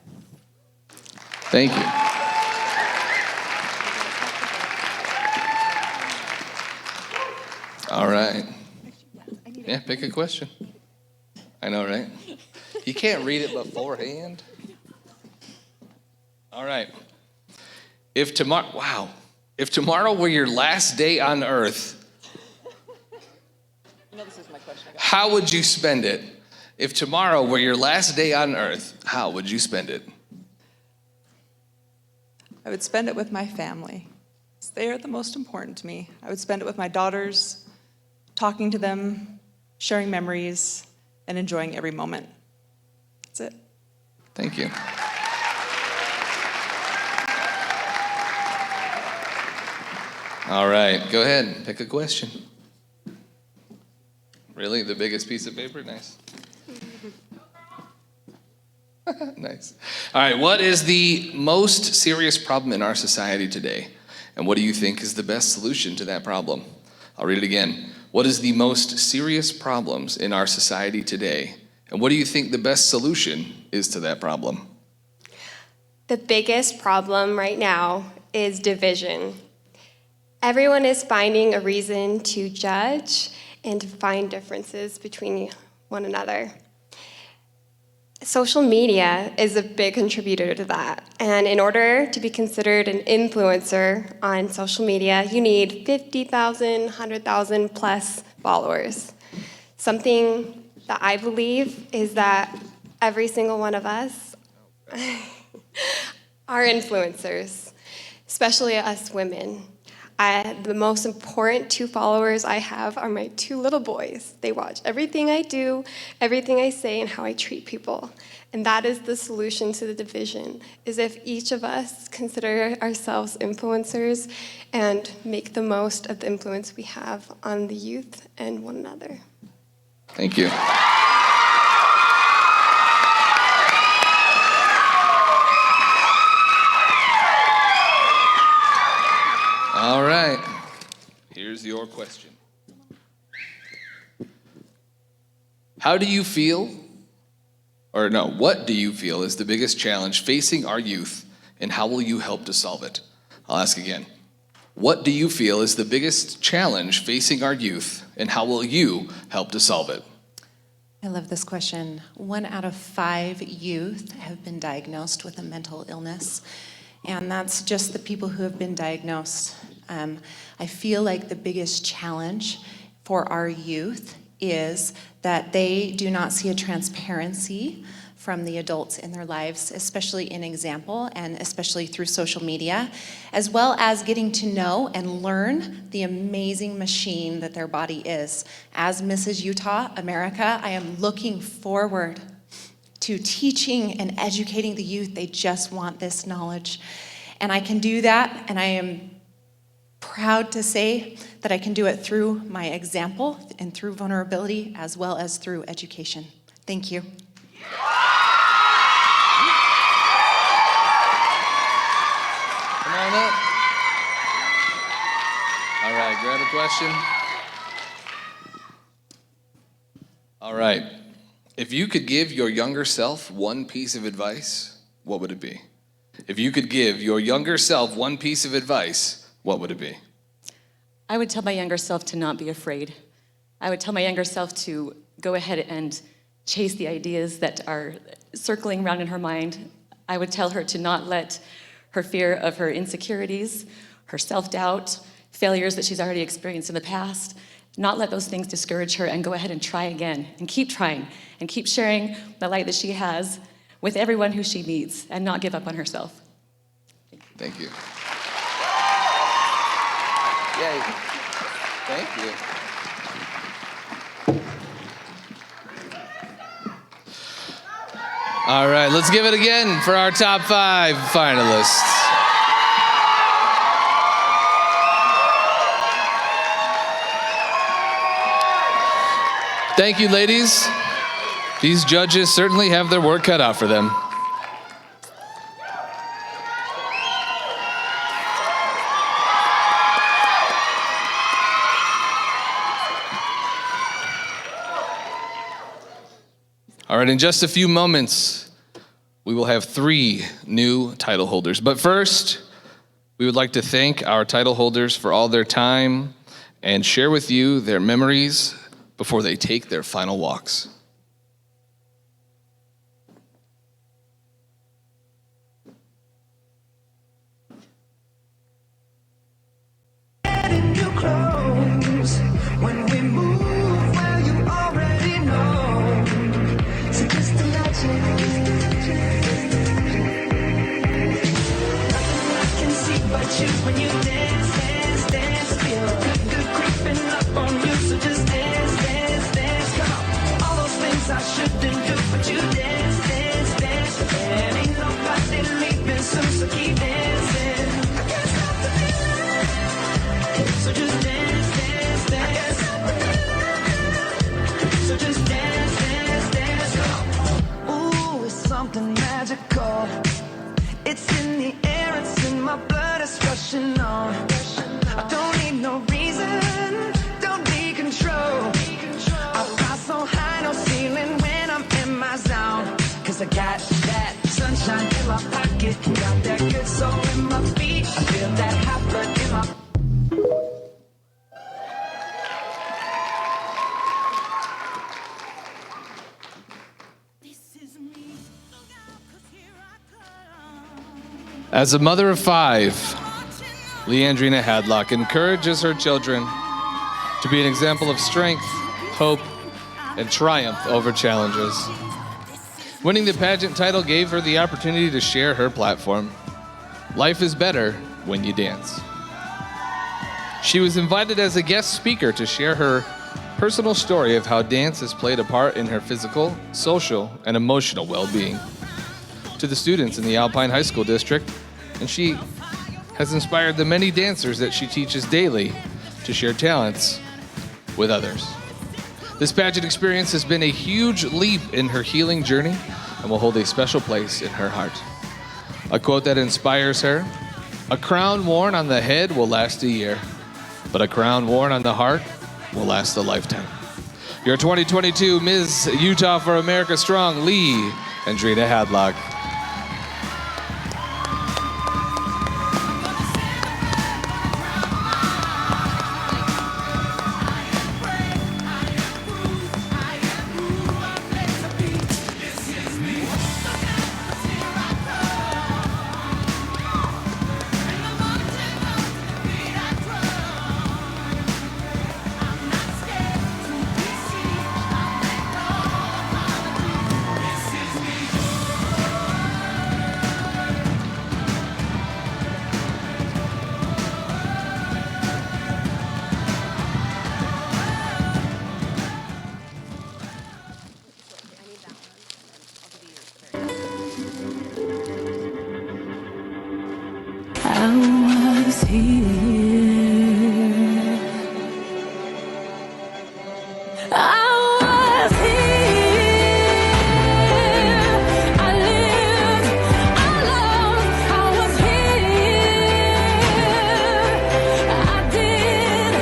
Thank you. All right. Yeah, pick a question. I know, right? You can't read it beforehand. All right. If tomorrow were your last day on earth, how would you spend it? If tomorrow were your last day on earth, how would you spend it? I would spend it with my family. They are the most important to me. I would spend it with my daughters, talking to them, sharing memories, and enjoying every moment. That's it. Thank you. All right, go ahead, pick a question. Really, the biggest piece of paper? Nice. Nice. All right, what is the most serious problem in our society today? And what do you think is the best solution to that problem? I'll read it again. What is the most serious problems in our society today? And what do you think the best solution is to that problem? The biggest problem right now is division. Everyone is finding a reason to judge and to find differences between one another. Social media is a big contributor to that. And in order to be considered an influencer on social media, you need 50,000, 100,000 plus followers. Something that I believe is that every single one of us are influencers, especially us women. The most important 2 followers I have are my 2 little boys. They watch everything I do, everything I say, and how I treat people. And that is the solution to the division, is if each of us consider ourselves influencers and make the most of the influence we have on the youth and one another. Thank you. All right, here's your question. What do you feel is the biggest challenge facing our youth, and how will you help to solve it? I'll ask again. What do you feel is the biggest challenge facing our youth, and how will you help to solve it? I love this question. 1 out of 5 youth have been diagnosed with a mental illness, and that's just the people who have been diagnosed. I feel like the biggest challenge for our youth is that they do not see a transparency from the adults in their lives, especially in example and especially through social media, as well as getting to know and learn the amazing machine that their body is. As Mrs. Utah America, I am looking forward to teaching and educating the youth. They just want this knowledge. And I can do that, and I am proud to say that I can do it through my example and through vulnerability as well as through education. Thank you. Come on up. All right, grab a question. All right. If you could give your younger self one piece of advice, what would it be? If you could give your younger self one piece of advice, what would it be? I would tell my younger self to not be afraid. I would tell my younger self to go ahead and chase the ideas that are circling around in her mind. I would tell her to not let her fear of her insecurities, her self-doubt, failures that she's already experienced in the past, not let those things discourage her, and go ahead and try again, and keep trying, and keep sharing the light that she has with everyone who she meets, and not give up on herself. Thank you. Yay. Thank you. All right, let's give it again for our top 5 finalists. Thank you, ladies. These judges certainly have their work cut out for them. All right, in just a few moments, we will have 3 new title holders. But first, we would like to thank our title holders for all their time and share with you their memories before they take their final walks. New clothes when we move, well, you already know. So just imagine. Nothing I can see but you when you dance, dance, dance. Feel good creeping up on you, so just dance, dance, dance. Come on, all those things I shouldn't do, but you dance, dance, dance. And ain't nobody leaving soon, so keep dancing. I can't stop the feeling. So just dance, dance, dance. So just dance, dance, dance. Ooh, it's something magical. It's in the air, it's in my blood, it's rushing on. I don't need no reason, don't need control. I fly so high, no ceiling when I'm in my zone. 'Cause I got that sunshine in my pocket, got that good soul in my feet. I feel that hot blood in my As a mother of 5, Leandrina Hadlock encourages her children to be an example of strength, hope, and triumph over challenges. Winning the pageant title gave her the opportunity to share her platform. Life is better when you dance. She was invited as a guest speaker to share her personal story of how dance has played a part in her physical, social, and emotional well-being to the students in the Alpine High School District, and she has inspired the many dancers that she teaches daily to share talents with others. This pageant experience has been a huge leap in her healing journey and will hold a special place in her heart. A quote that inspires her: "A crown worn on the head will last a year, but a crown worn on the heart will last a lifetime." Your 2022 Ms. Utah for America Strong, Leandrina Hadlock. I was here. I was here. I lived, I loved, I was here. I did,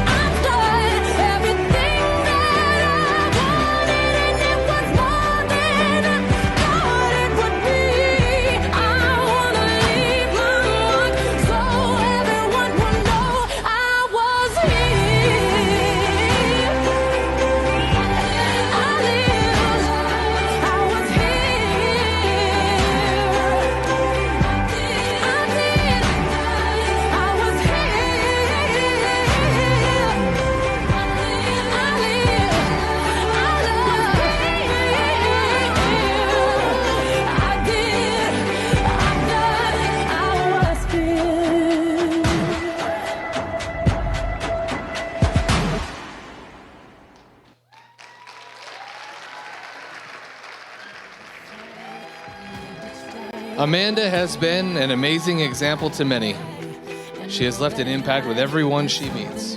I've done everything that I wanted, and it was more than I thought it would be. I wanna leave my mark so everyone will know. Amanda has been an amazing example to many. She has left an impact with everyone she meets.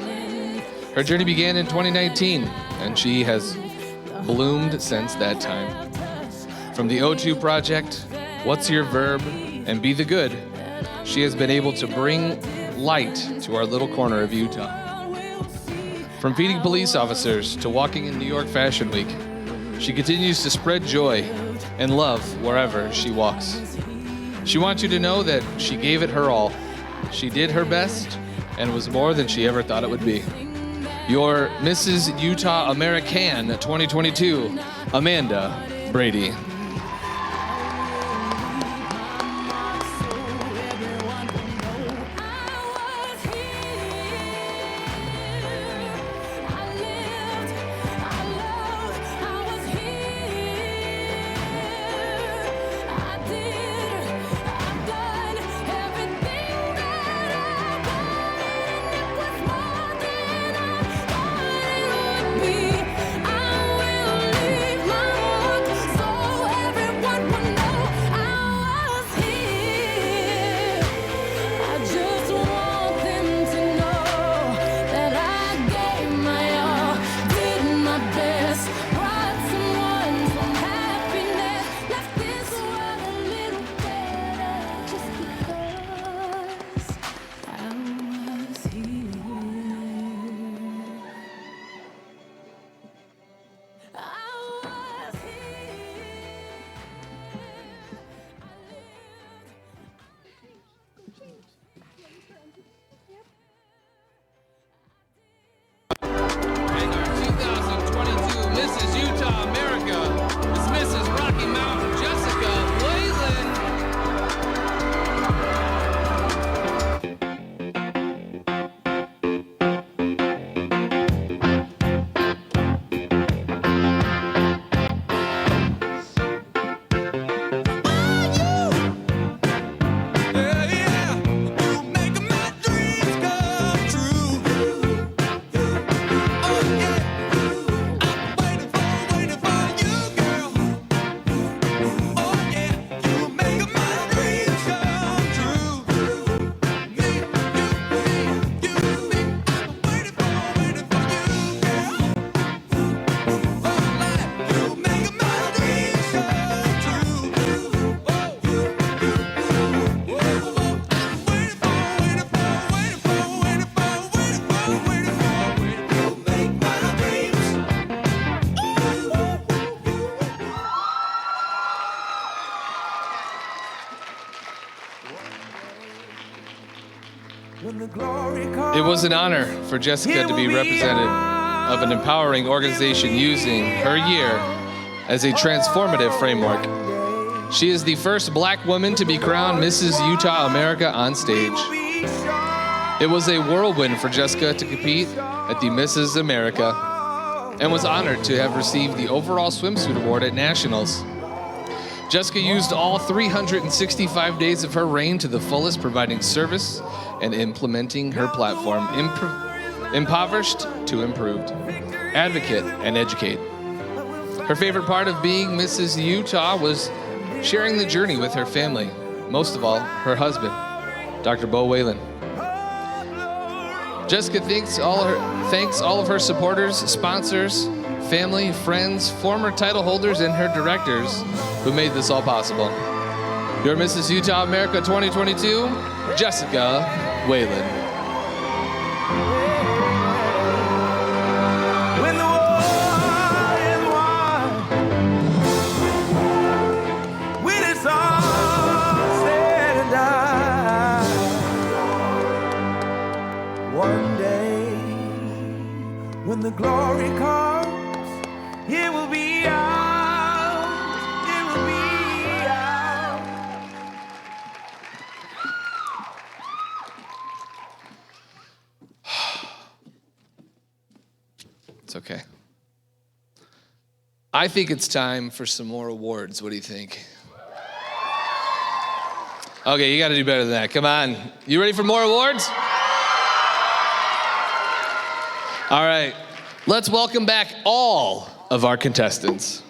Her journey began in 2019, and she has bloomed since that time. From the O2 Project, What's Your Verb, and Be the Good, she has been able to bring light to our little corner of Utah. From feeding police officers to walking in New York Fashion Week, she continues to spread joy and love wherever she walks. She wants you to know that she gave it her all. She did her best and was more than she ever thought it would be. Your Mrs. Utah American 2022, Amanda Brady. It was an honor for Jessica to be representative of an empowering organization using her year as a transformative framework. She is the first black woman to be crowned Mrs. Utah America on stage. It was a whirlwind for Jessica to compete at the Mrs. America and was honored to have received the overall swimsuit award at Nationals. Jessica used all 365 days of her reign to the fullest, providing service and implementing her platform, impoverished to improved, advocate and educate. Her favorite part of being Mrs. Utah was sharing the journey with her family, most of all, her husband, Dr. Bo Whalen. Jessica thanks all of her supporters, sponsors, family, friends, former title holders, and her directors who made this all possible. Your Mrs. Utah America 2022, Jessica Whalen. When the war is won, when it's all said and done, one day when the glory comes, it will be ours, it will be ours. It's okay. I think it's time for some more awards. What do you think? Okay, you got to do better than that. Come on. You ready for more awards? All right. Let's welcome back all of our contestants.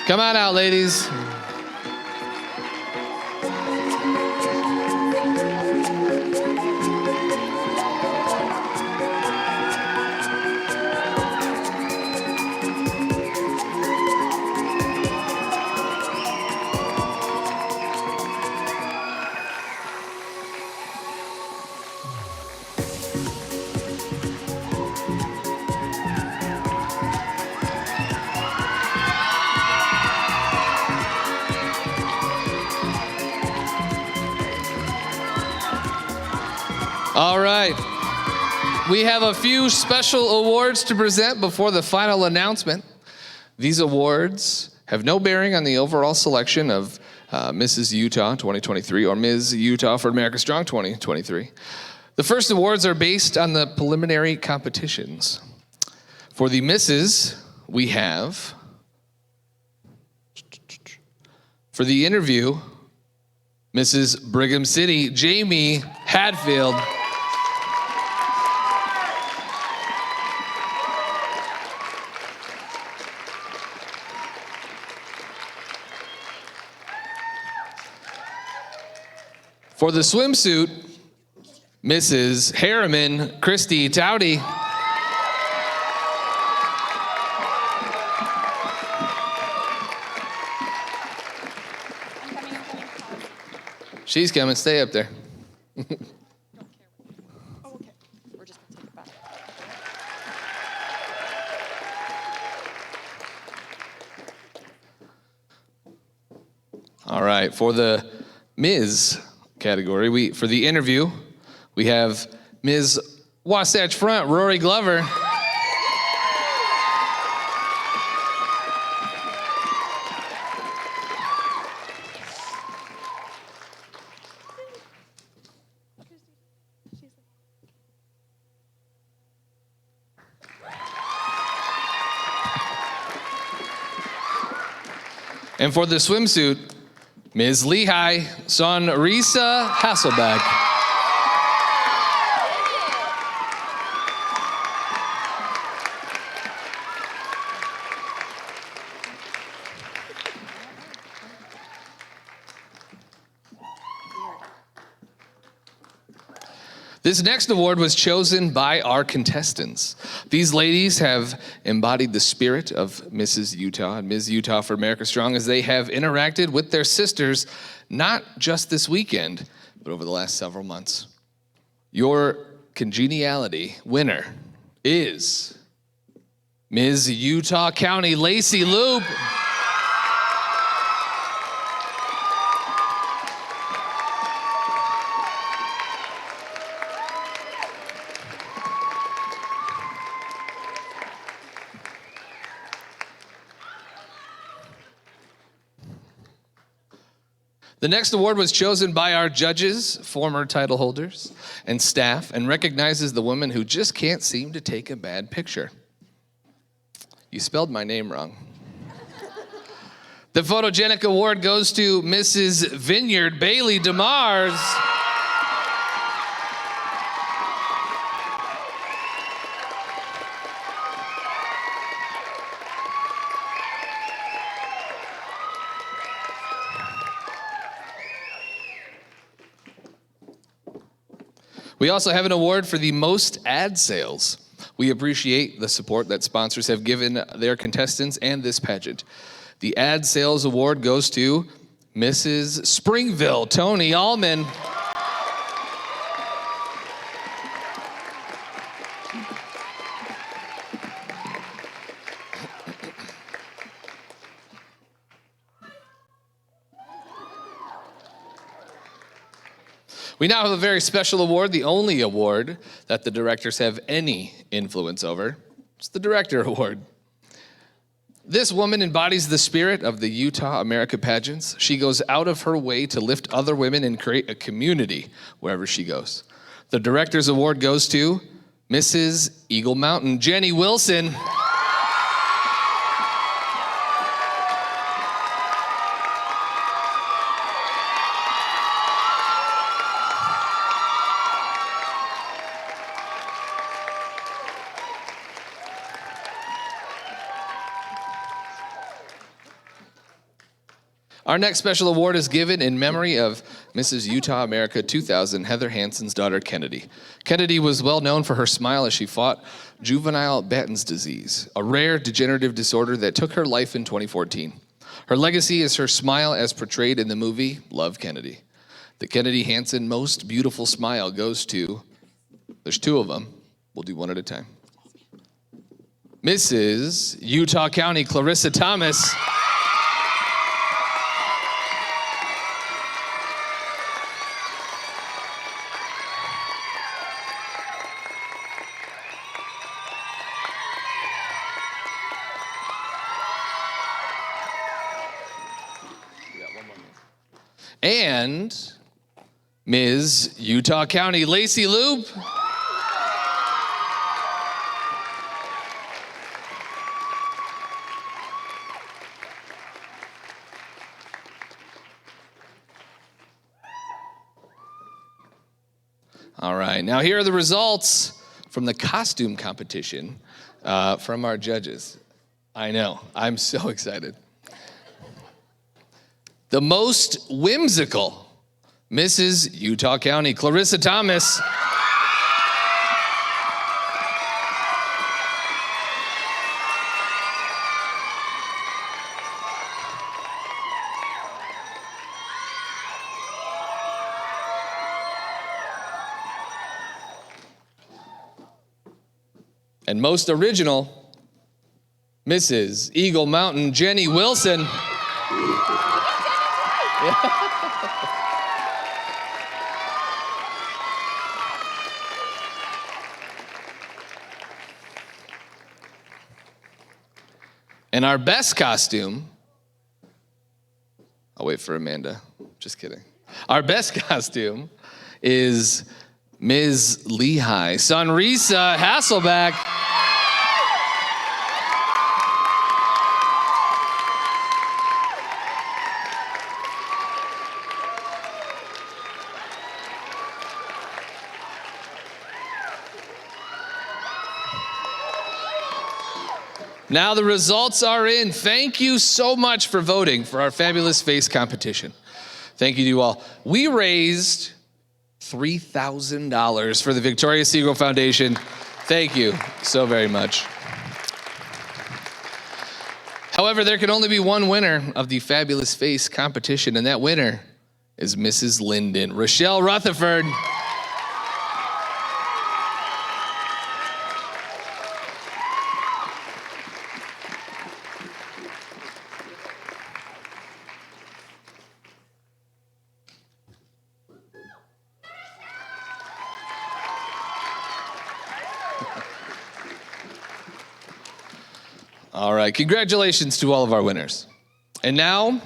Come on out, ladies. All right. We have a few special awards to present before the final announcement. These awards have no bearing on the overall selection of Mrs. Utah 2023 or Ms. Utah for America Strong 2023. The first awards are based on the preliminary competitions. For the misses, we have, for the interview, Mrs. Brigham City, Jamie Hadfield. For the swimsuit, Mrs. Harriman, Christy Towdy. She's coming, stay up there. All right, for the Ms. category, for the interview, we have Ms. Wasatch Front, Rory Glover. And for the swimsuit, Ms. Lehigh, Sonrisa Hasselbeck. This next award was chosen by our contestants. These ladies have embodied the spirit of Mrs. Utah and Ms. Utah for America Strong as they have interacted with their sisters, not just this weekend, but over the last several months. Your congeniality winner is Ms. Utah County Lacey Loop. The next award was chosen by our judges, former title holders, and staff, and recognizes the woman who just can't seem to take a bad picture. You spelled my name wrong. The Photogenic Award goes to Mrs. Vineyard Bailey DeMars. We also have an award for the most ad sales. We appreciate the support that sponsors have given their contestants and this pageant. The ad sales award goes to Mrs. Springville, Tony Allman. We now have a very special award, the only award that the directors have any influence over. It's the Director Award. This woman embodies the spirit of the Utah America Pageants. She goes out of her way to lift other women and create a community wherever she goes. The Director's Award goes to Mrs. Eagle Mountain, Jenny Wilson. Our next special award is given in memory of Mrs. Utah America 2000, Heather Hansen's daughter, Kennedy. Kennedy was well known for her smile as she fought juvenile Batten's disease, a rare degenerative disorder that took her life in 2014. Her legacy is her smile as portrayed in the movie Love, Kennedy. The Kennedy Hansen Most Beautiful Smile goes to, there's two of them, we'll do one at a time. Mrs. Utah County Clarissa Thomas. and Ms. Utah County Lacey Loop. All right, now here are the results from the costume competition from our judges. I know, I'm so excited. The most whimsical, Mrs. Utah County, Clarissa Thomas. And most original, Mrs. Eagle Mountain, Jenny Wilson. And our best costume, I'll wait for Amanda, just kidding. Our best costume is Ms. Lehigh, Sonrisa Hasselback. Now the results are in. Thank you so much for voting for our fabulous face competition. Thank you to you all. We raised $3,000 for the Victoria Segal Foundation. Thank you so very much. However, there can only be one winner of the fabulous face competition, and that winner is Mrs. Linden, Rochelle Rutherford. All right, congratulations to all of our winners. And now,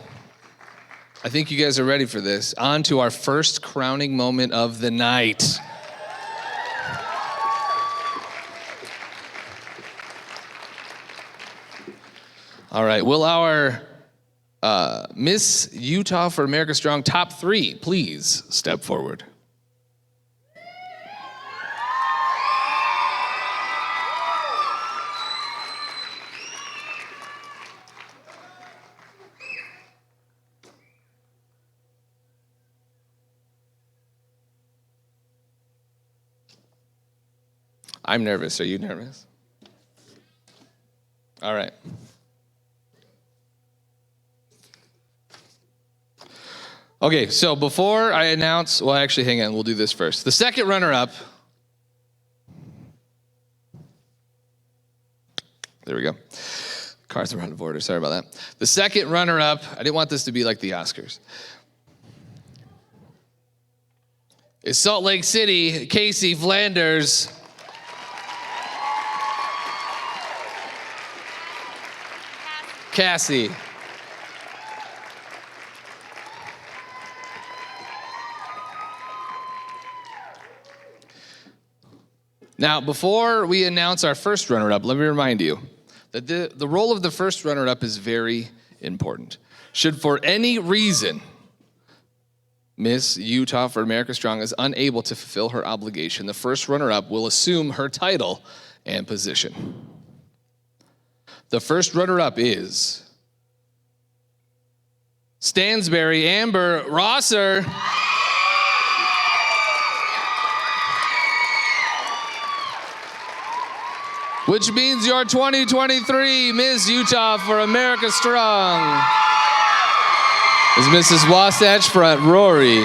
I think you guys are ready for this. On to our first crowning moment of the night. All right, will our Miss Utah for America Strong top 3 please step forward? I'm nervous. Are you nervous? All right. Okay, so before I announce, well, actually, hang on. We'll do this first. The second runner-up. There we go. Cars are out of order. Sorry about that. The second runner-up, I didn't want this to be like the Oscars, is Salt Lake City, Casey Flanders. Cassie. Now, before we announce our first runner-up, let me remind you that the role of the first runner-up is very important. Should for any reason Miss Utah for America Strong is unable to fulfill her obligation, the first runner-up will assume her title and position. The first runner-up is Stansbury Amber Rosser. Which means your 2023 Miss Utah for America Strong is Mrs. Wasatch Front Rory.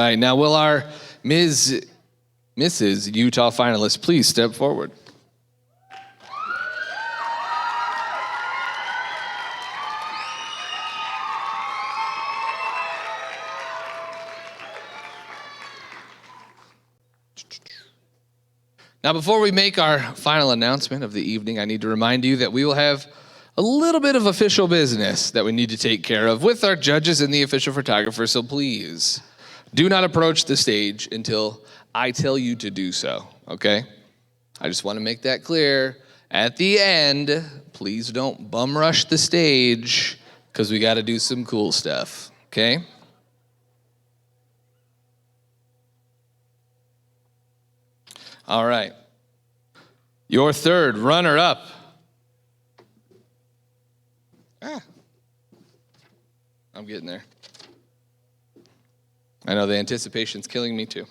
right, now will our Mrs. Utah finalists please step forward? Now, before we make our final announcement of the evening, I need to remind you that we will have a little bit of official business that we need to take care of with our judges and the official photographer, so please do not approach the stage until I tell you to do so, okay? I just want to make that clear. At the end, please don't bum rush the stage because we got to do some cool stuff, okay? All right. Your third runner-up. I'm getting there. I know the anticipation's killing me too.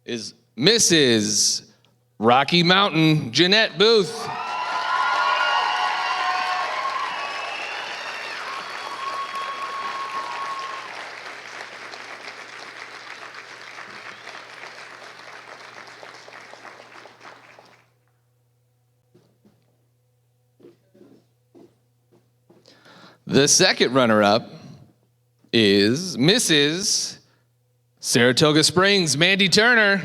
Is Mrs. Rocky Mountain Jeanette Booth. The second runner-up is Mrs. Saratoga Springs, Mandy Turner.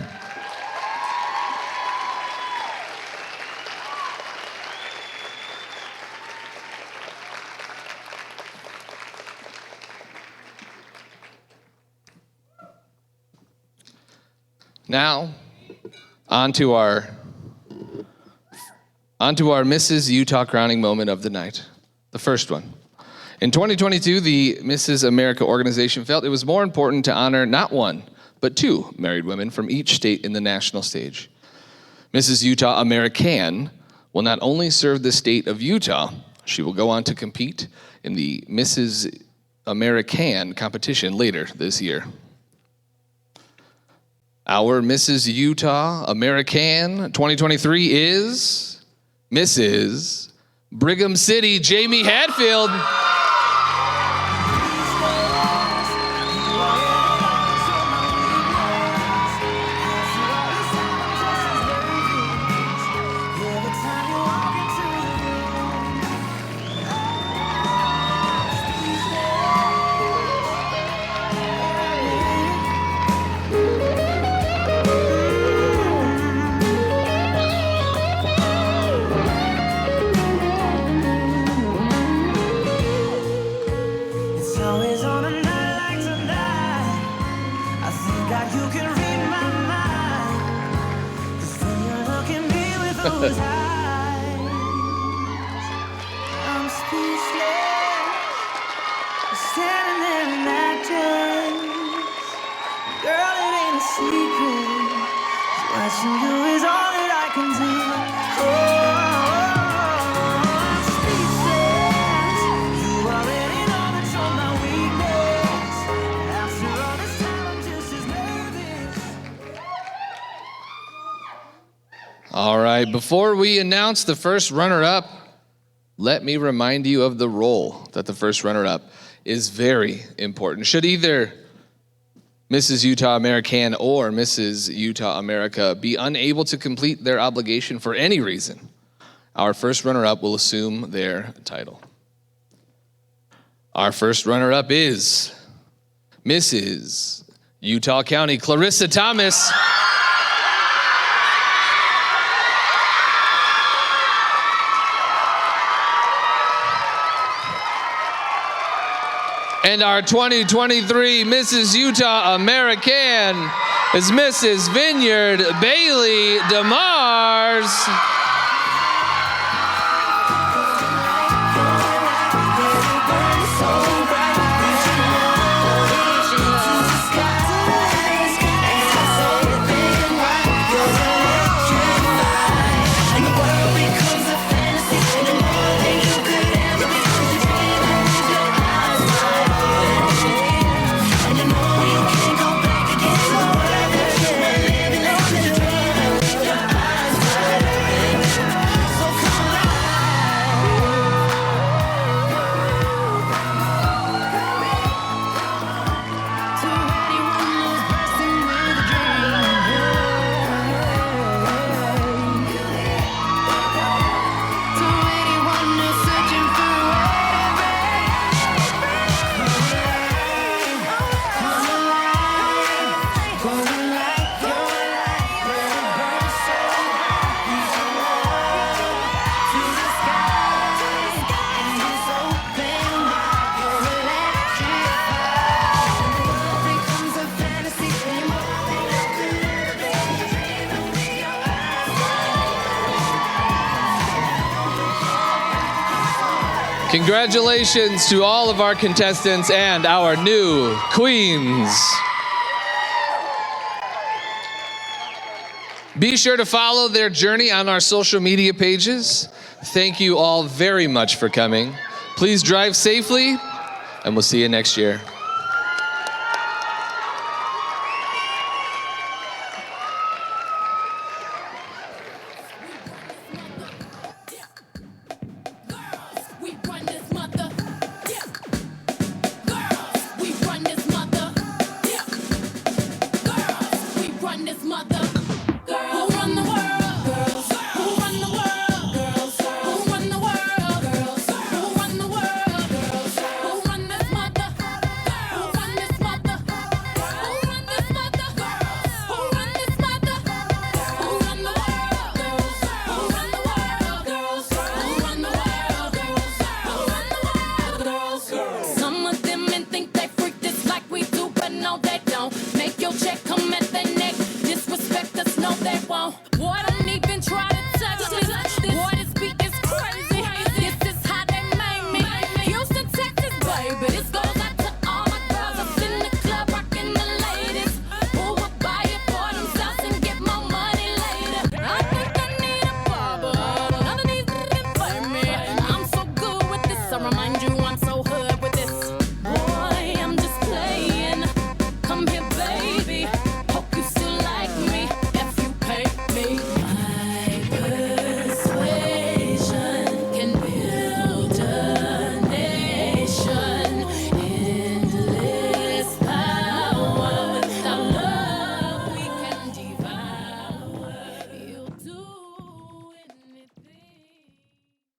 Now, on to our Mrs. Utah crowning moment of the night, the first one. In 2022, the Mrs. America organization felt it was more important to honor not one, but two married women from each state in the national stage. Mrs. Utah American will not only serve the state of Utah, she will go on to compete in the Mrs. American competition later this year. Our Mrs. Utah American 2023 is Mrs. Brigham City, Jamie Hadfield. It's always on a night like tonight. I think that you can read my mind. 'Cause when you look at me with those eyes, I'm speechless. You're standing there in that dress. Girl, it ain't a secret. Watching you is all that I can do. Oh, I'm speechless. You already know that you're my weakness. After all this time, I'm just as nervous. All right, before we announce the first runner-up, let me remind you of the role that the first runner-up is very important. Should either Mrs. Utah American or Mrs. Utah America be unable to complete their obligation for any reason, our first runner-up will assume their title. Our first runner-up is Mrs. Utah County, Clarissa Thomas. And our 2023 Mrs. Utah American is Mrs. Vineyard Bailey DeMars. Congratulations to all of our contestants and our new queens. Be sure to follow their journey on our social media pages. Thank you all very much for coming. Please drive safely, and we'll see you next year.